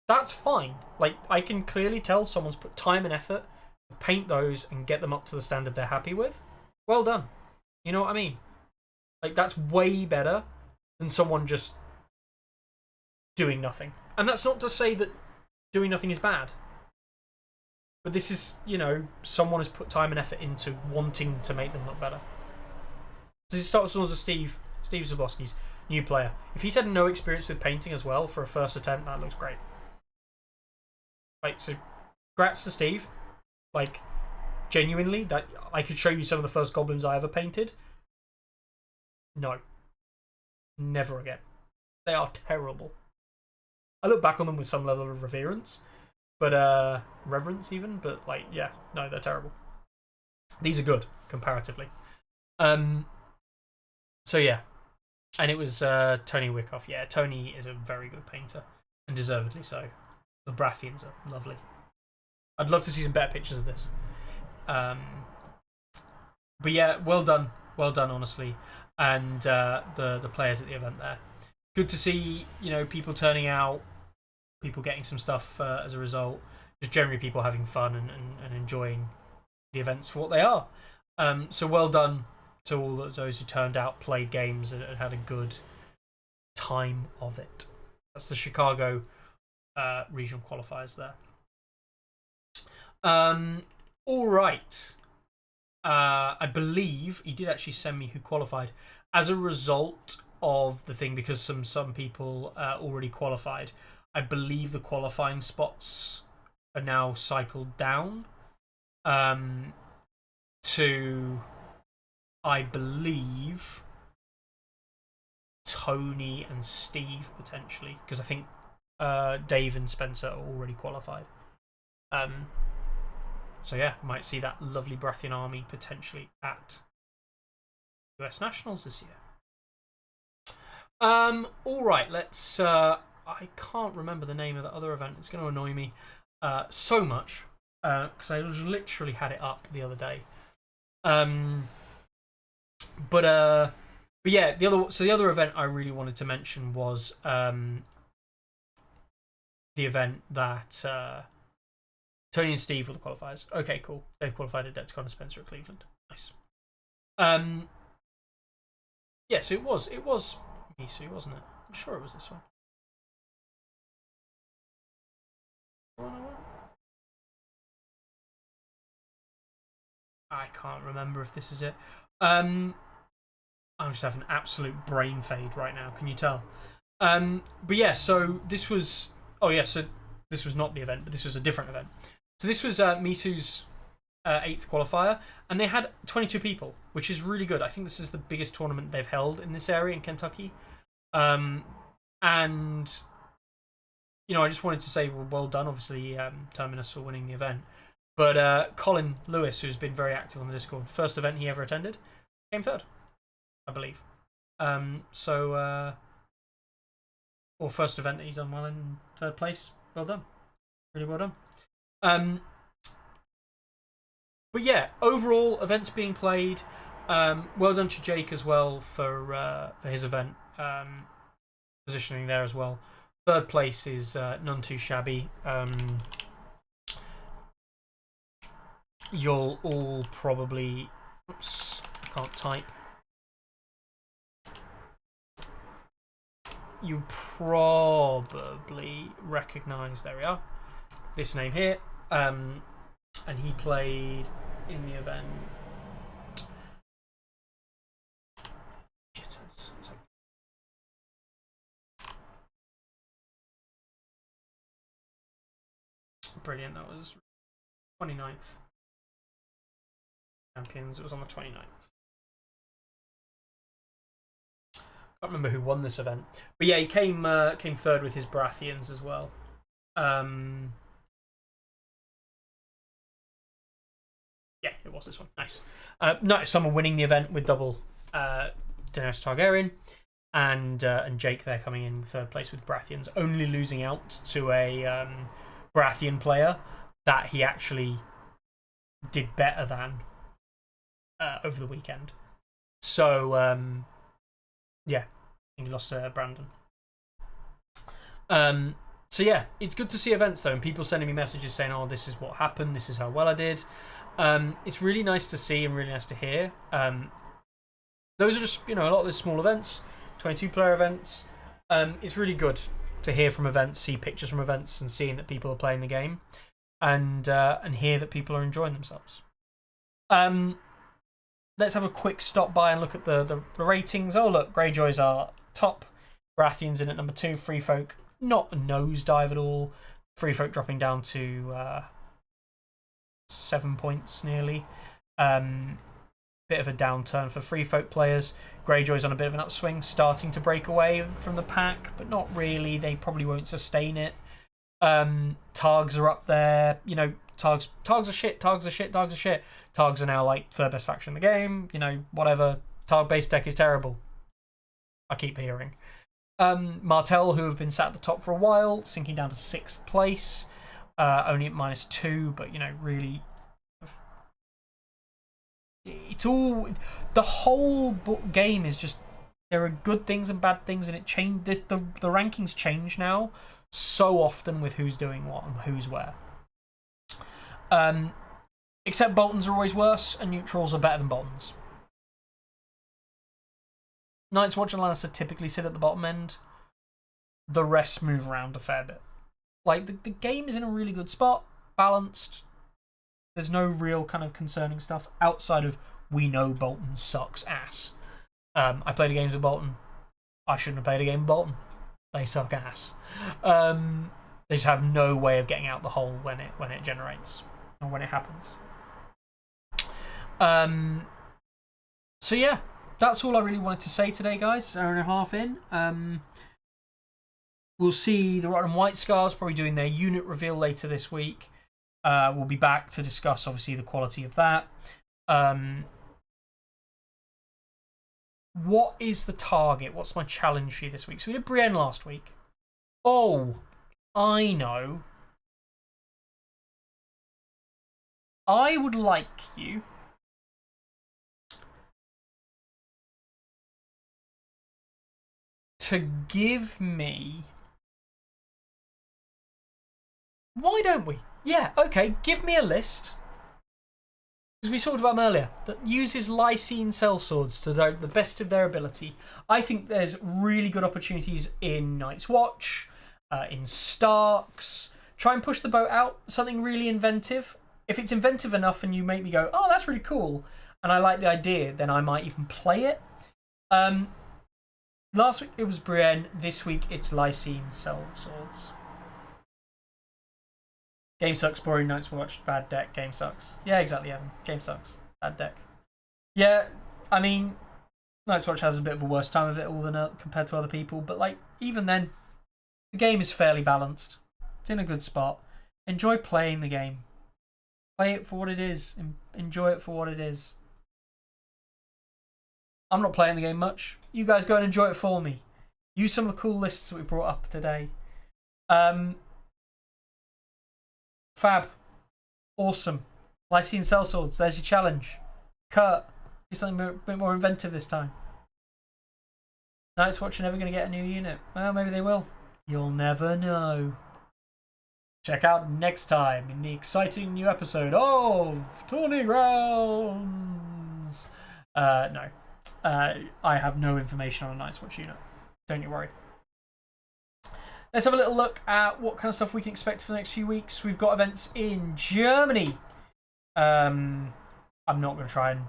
that's fine. Like, I can clearly tell someone's put time and effort to paint those and get them up to the standard they're happy with. Well done. You know what I mean? Like, that's way better than someone just doing nothing. And that's not to say that doing nothing is bad. But this is, someone has put time and effort into wanting to make them look better. So this starts with Steve Zablowski's new player. If he's had no experience with painting as well for a first attempt, that looks great. Like, so congrats to Steve. Like, genuinely, that I could show you some of the first goblins I ever painted. No. Never again. They are terrible. I look back on them with some level of reverence. But, reverence even. But, like, yeah. No, they're terrible. These are good, comparatively. So, yeah. And it was Tourney Wyckoff. Yeah, Tourney is a very good painter. And deservedly so. The Brathians are lovely. I'd love to see some better pictures of this. But yeah, well done. Well done, honestly. And the players at the event there. Good to see, people turning out, people getting some stuff as a result. Just generally people having fun and enjoying the events for what they are. So well done to all those who turned out, played games, and had a good time of it. That's the Chicago regional qualifiers there. All right. I believe he did actually send me who qualified as a result of the thing, because some people already qualified. I believe the qualifying spots are now cycled down to, I believe, Tony and Steve potentially, because I think Dave and Spencer are already qualified. So yeah, might see that lovely Brathian army potentially at US Nationals this year. All right, let's. I can't remember the name of the other event. It's going to annoy me so much because I literally had it up the other day. But yeah, the other event I really wanted to mention was the event that Tony and Steve were the qualifiers. Okay, cool. They've qualified at Adepticon and Spencer at Cleveland. Nice. Yeah, so it was Misu, wasn't it? I'm sure it was this one. I can't remember if this is it. I'm just having an absolute brain fade right now. Can you tell? But yeah, so this was. Oh yeah, so this was not the event, but this was a different event. So this was Misu's 8th qualifier, and they had 22 people, which is really good. I think this is the biggest tournament they've held in this area in Kentucky. And I just wanted to say well done, obviously, Terminus for winning the event. But Colin Lewis, who's been very active on the Discord, first event he ever attended, came third, I believe. Or first event that he's done well in third place. Well done. Really well done. But yeah, overall, events being played. Well done to Jake as well for his event. Positioning there as well. Third place is none too shabby. You'll all probably... Oops, I can't type. You probably recognise, there we are, this name here. And he played in the event. Jitters. Brilliant, that was 29th. Champions, it was on the 29th. Can't remember who won this event, but yeah, he came third with his Baratheons as well. Yeah, it was this one. Nice. Nice. Someone winning the event with double Daenerys Targaryen, and Jake there coming in third place with Baratheons, only losing out to a Baratheon player that he actually did better than over the weekend. So yeah, I think he lost to Brandon. So yeah, it's good to see events though, and people sending me messages saying, "Oh, this is what happened. This is how well I did." It's really nice to see and really nice to hear. Those are just, a lot of those small events, 22-player events. It's really good to hear from events, see pictures from events, and seeing that people are playing the game, and hear that people are enjoying themselves. Let's have a quick stop by and look at the ratings. Oh look, Greyjoys are top. Baratheons in at number 2. Free Folk not a nosedive at all. Free Folk dropping down to 7 points nearly. Bit of a downturn for Free Folk players. Greyjoys on a bit of an upswing, starting to break away from the pack, but not really. They probably won't sustain it. Targs are up there. Targs are shit. Targs are shit. Targs are shit. Targs are now like third best faction in the game. Whatever. Targ based deck is terrible. I keep hearing. Martell, who have been sat at the top for a while, sinking down to 6th place. Only at -2, but really, it's all, the whole game is just, there are good things and bad things, and it changed. The rankings change now so often with who's doing what and who's where. Except Boltons are always worse, and neutrals are better than Boltons. Night's Watch and Lannister typically sit at the bottom end. The rest move around a fair bit. Like, the game is in a really good spot, balanced. There's no real kind of concerning stuff outside of, we know Bolton sucks ass. I played a game with Bolton. I shouldn't have played a game with Bolton. They suck ass. They just have no way of getting out the hole when it generates, or when it happens. So yeah, that's all I really wanted to say today, guys. It's an hour and a half in. We'll see the Rotten White Scars probably doing their unit reveal later this week. We'll be back to discuss, obviously, the quality of that. What is the target? What's my challenge for you this week? So we did Brienne last week. Oh, I know. I would like you to give me... Why don't we? Yeah, okay, give me a list. Because we talked about them earlier, that uses Lysine sellswords to the best of their ability. I think there's really good opportunities in Night's Watch, in Starks. Try and push the boat out, something really inventive. If it's inventive enough and you make me go, oh, that's really cool, and I like the idea, then I might even play it. Last week it was Brienne, this week it's Lysine sellswords. Game sucks, boring, Night's Watch, bad deck, game sucks. Yeah, exactly, Evan. Game sucks, bad deck. Yeah, I mean, Night's Watch has a bit of a worse time of it all than compared to other people, but like, even then, the game is fairly balanced. It's in a good spot. Enjoy playing the game. Play it for what it is. Enjoy it for what it is. I'm not playing the game much. You guys go and enjoy it for me. Use some of the cool lists that we brought up today. Fab. Awesome. Lycian Sellswords, there's your challenge. Kurt, do something a bit more inventive this time. Night's Watch are never going to get a new unit. Well, maybe they will. You'll never know. Check out next time in the exciting new episode of Tourney Rounds. No. I have no information on a Night's Watch unit. Don't you worry. Let's have a little look at what kind of stuff we can expect for the next few weeks. We've got events in Germany. I'm not going to try and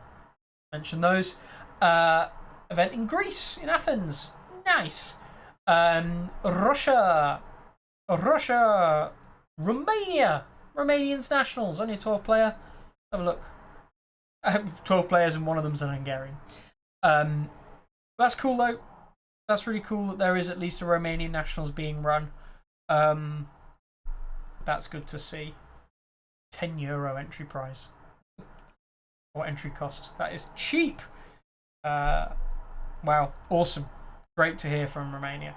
mention those. Event in Greece, in Athens. Nice. Russia. Romania. Romanians nationals. Only a 12 player. Have a look. 12 players and one of them's an Hungarian. That's cool though. That's really cool that there is at least a Romanian nationals being run. That's good to see. €10 entry prize. Or entry cost. That is cheap. Wow. Awesome. Great to hear from Romania.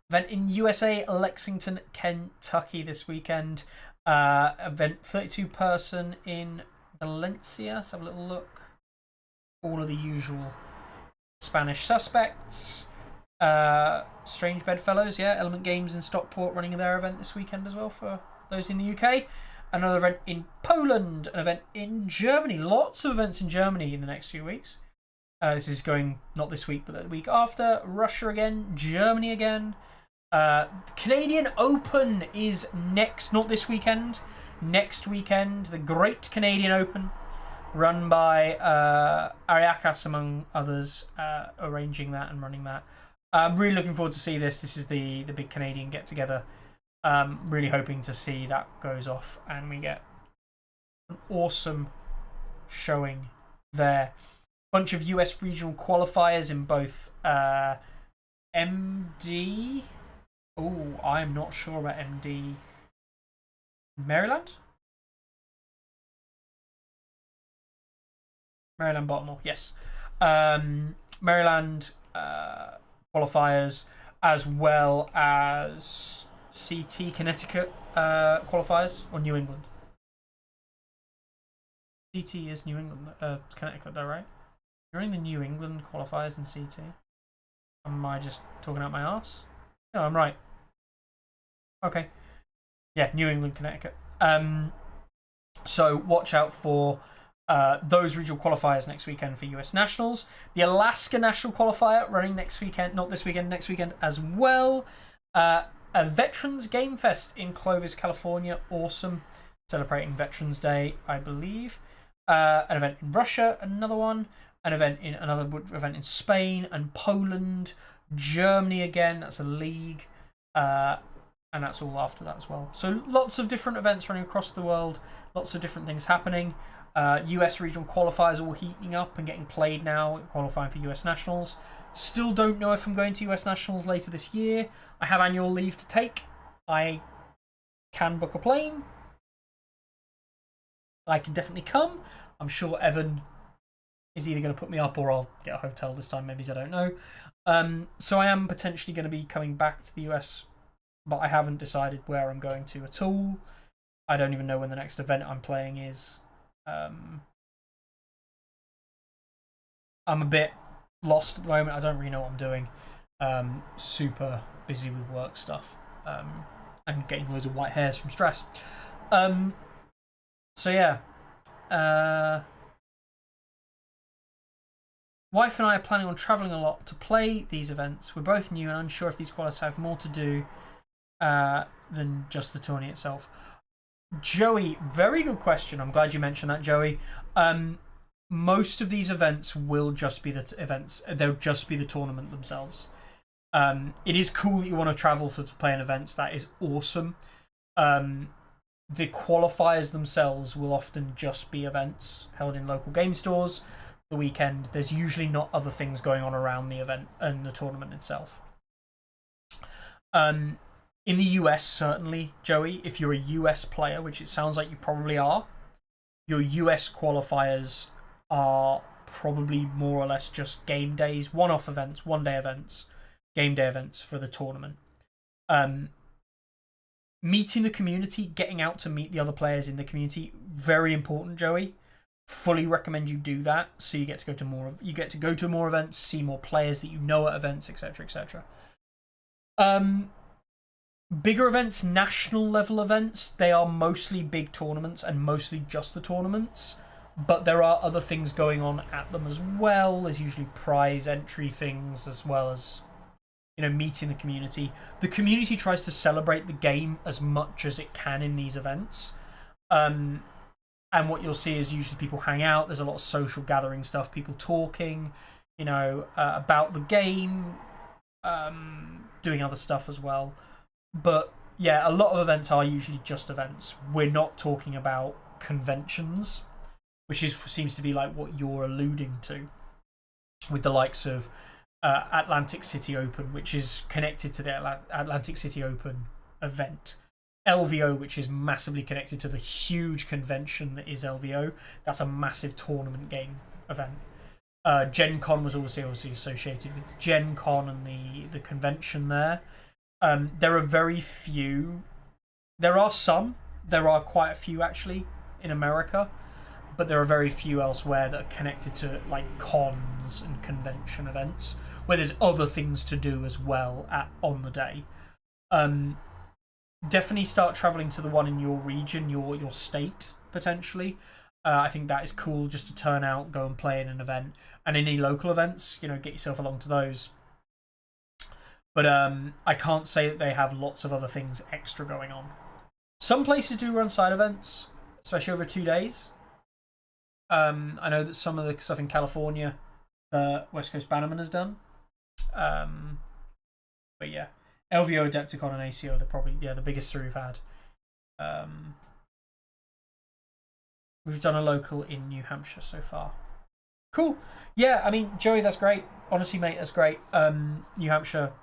Event in USA, Lexington, Kentucky this weekend. Event 32 person in Valencia. Let's have a little look. All of the usual Spanish suspects. Strange Bedfellows, yeah. Element Games in Stockport running their event this weekend as well for those in the UK. Another event in Poland. An event in Germany. Lots of events in Germany in the next few weeks. This is going not this week, but the week after. Russia again. Germany again. The Canadian Open is next, not this weekend. Next weekend. The Great Canadian Open. Run by Ariakas, among others, arranging that and running that. I'm really looking forward to see this. This is the big Canadian get-together. Really hoping to see that goes off and we get an awesome showing there. Bunch of US regional qualifiers in both MD. Oh, I'm not sure about MD. Maryland? Maryland Baltimore, yes. Maryland qualifiers, as well as CT Connecticut qualifiers, or New England. CT is New England, Connecticut, though, right? You're in the New England qualifiers in CT. Am I just talking out my arse? No, I'm right. Okay. Yeah, New England, Connecticut. So watch out for those regional qualifiers next weekend for US Nationals. The Alaska National Qualifier running next weekend, not this weekend, next weekend as well. A Veterans Game Fest in Clovis, California. Awesome. Celebrating Veterans Day, I believe. An event in Russia, another one. Another event in Spain and Poland. Germany again, that's a league. And that's all after that as well. So lots of different events running across the world. Lots of different things happening. US regional qualifiers all heating up and getting played now, qualifying for US Nationals. Still don't know if I'm going to US Nationals later this year. I have annual leave to take. I can book a plane. I can definitely come. I'm sure Evan is either going to put me up or I'll get a hotel this time. Maybe, I don't know. So I am potentially going to be coming back to the US, but I haven't decided where I'm going to at all. I don't even know when the next event I'm playing is. I'm a bit lost at the moment. I don't really know what I'm doing. Super busy with work stuff and getting loads of white hairs from stress. So yeah. Wife and I are planning on travelling a lot to play these events. We're both new and unsure if these qualifiers have more to do than just the tourney itself. Joey, very good question. I'm glad you mentioned that, Joey. Most of these events will just be the events. They'll just be the tournament themselves. It is cool that you want to travel to play in events. That is awesome. The qualifiers themselves will often just be events held in local game stores. The weekend, there's usually not other things going on around the event and the tournament itself. In the US, certainly, Joey, if you're a US player, which it sounds like you probably are, your US qualifiers are probably more or less just game days, one-off events, one-day events, game day events for the tournament. meeting the community, getting out to meet the other players in the community, very important, Joey. Fully recommend you do that, so you get to go to more events, see more players that you know at events, etc., etc. Bigger events, national level events, they are mostly big tournaments and mostly just the tournaments, but there are other things going on at them as well. There's usually prize entry things, as well as, you know, meeting the community. The community tries to celebrate the game as much as it can in these events. And what you'll see is usually people hang out. There's a lot of social gathering stuff, people talking, you know, about the game, doing other stuff as well. But yeah, a lot of events are usually just events. We're not talking about conventions, which seems to be like what you're alluding to, with the likes of Atlantic City Open, which is connected to the Atlantic City Open event. LVO, which is massively connected to the huge convention that is LVO. That's a massive tournament game event. Gen Con was also associated with Gen Con and the convention there. There are very few. There are quite a few actually in America, but there are very few elsewhere that are connected to like cons and convention events, where there's other things to do as well on the day. Definitely start traveling to the one in your region, your state, potentially. I think that is cool, just to turn out, go and play in an event. And any local events, you know, get yourself along to those. But I can't say that they have lots of other things extra going on. Some places do run side events, especially over 2 days. I know that some of the stuff in California, West Coast Bannerman has done. But yeah, LVO, Adepticon, and ACO, they're probably the biggest three we've had. We've done a local in New Hampshire so far. Cool. Yeah, I mean, Joey, that's great. Honestly, mate, that's great. New Hampshire,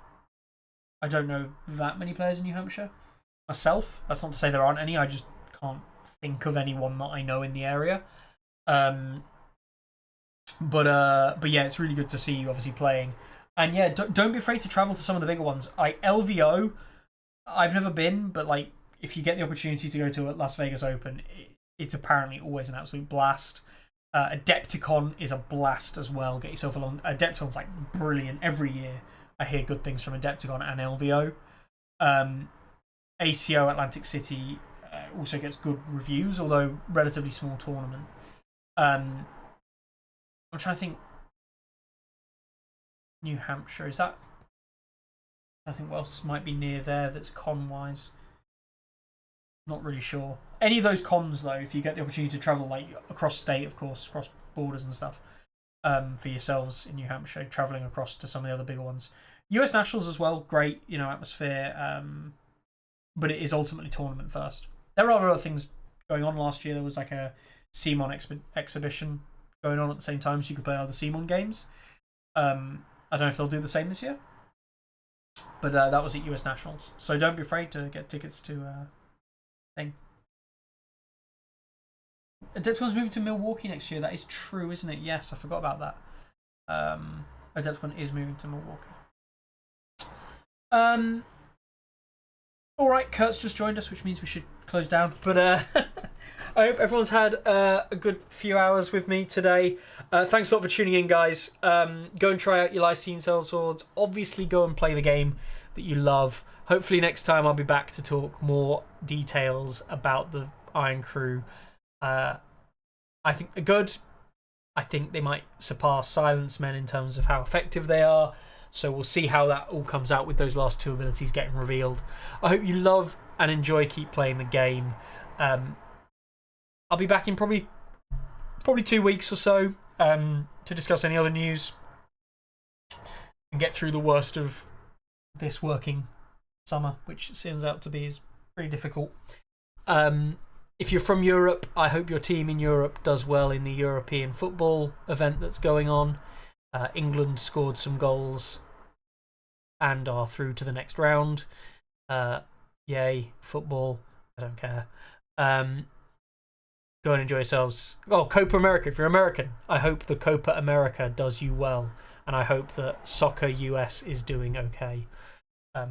I don't know that many players in New Hampshire myself. That's not to say there aren't any. I just can't think of anyone that I know in the area. But yeah, it's really good to see you obviously playing. And yeah, don't be afraid to travel to some of the bigger ones. LVO, I've never been, but like if you get the opportunity to go to a Las Vegas Open, it's apparently always an absolute blast. Adepticon is a blast as well. Get yourself along. Adepticon's like brilliant every year. I hear good things from Adepticon and LVO. ACO Atlantic City also gets good reviews, although relatively small tournament. I'm trying to think. New Hampshire, is that? I think what else might be near there that's con wise. Not really sure. Any of those cons though, if you get the opportunity to travel like across state, of course, across borders and stuff, for yourselves in New Hampshire, traveling across to some of the other bigger ones. US Nationals as well, great, you know, atmosphere. But it is ultimately tournament first. There are other things going on. Last year there was like a CMON exhibition going on at the same time, so you could play other CMON games. I don't know if they'll do the same this year, but that was at US Nationals. So don't be afraid to get tickets to thing. Adepticon's moving to Milwaukee next year. That is true, isn't it? Yes, I forgot about that. Adepticon is moving to Milwaukee. All right, Kurt's just joined us, which means we should close down. But I hope everyone's had a good few hours with me today. Thanks a lot for tuning in, guys. Go and try out your Lycene Sellswords. Obviously, go and play the game that you love. Hopefully, next time I'll be back to talk more details about the Iron Crew. I think they're good. I think they might surpass Silence Men in terms of how effective they are. So we'll see how that all comes out with those last two abilities getting revealed. I hope you love and enjoy keep playing the game. I'll be back in probably 2 weeks or so to discuss any other news and get through the worst of this working summer, which it turns out to be is pretty difficult. If you're from Europe, I hope your team in Europe does well in the European football event that's going on. England scored some goals and are through to the next round. Yay, football. I don't care. Go and enjoy yourselves. Oh, Copa America. If you're American, I hope the Copa America does you well. And I hope that Soccer US is doing okay. I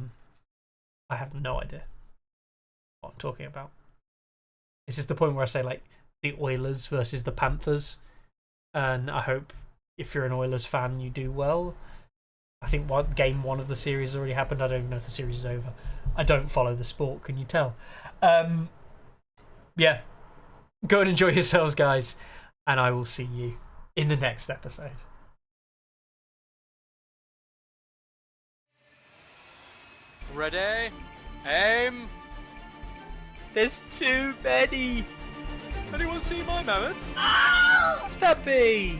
have no idea. what I'm talking about. This is the point where I say, like, the Oilers versus the Panthers. And I hope if you're an Oilers fan, you do well. I think game 1 of the series has already happened. I don't even know if the series is over. I don't follow the sport, can you tell? Yeah. Go and enjoy yourselves, guys. And I will see you in the next episode. Ready? Aim! There's too many! Anyone see my mammoth? Stubby!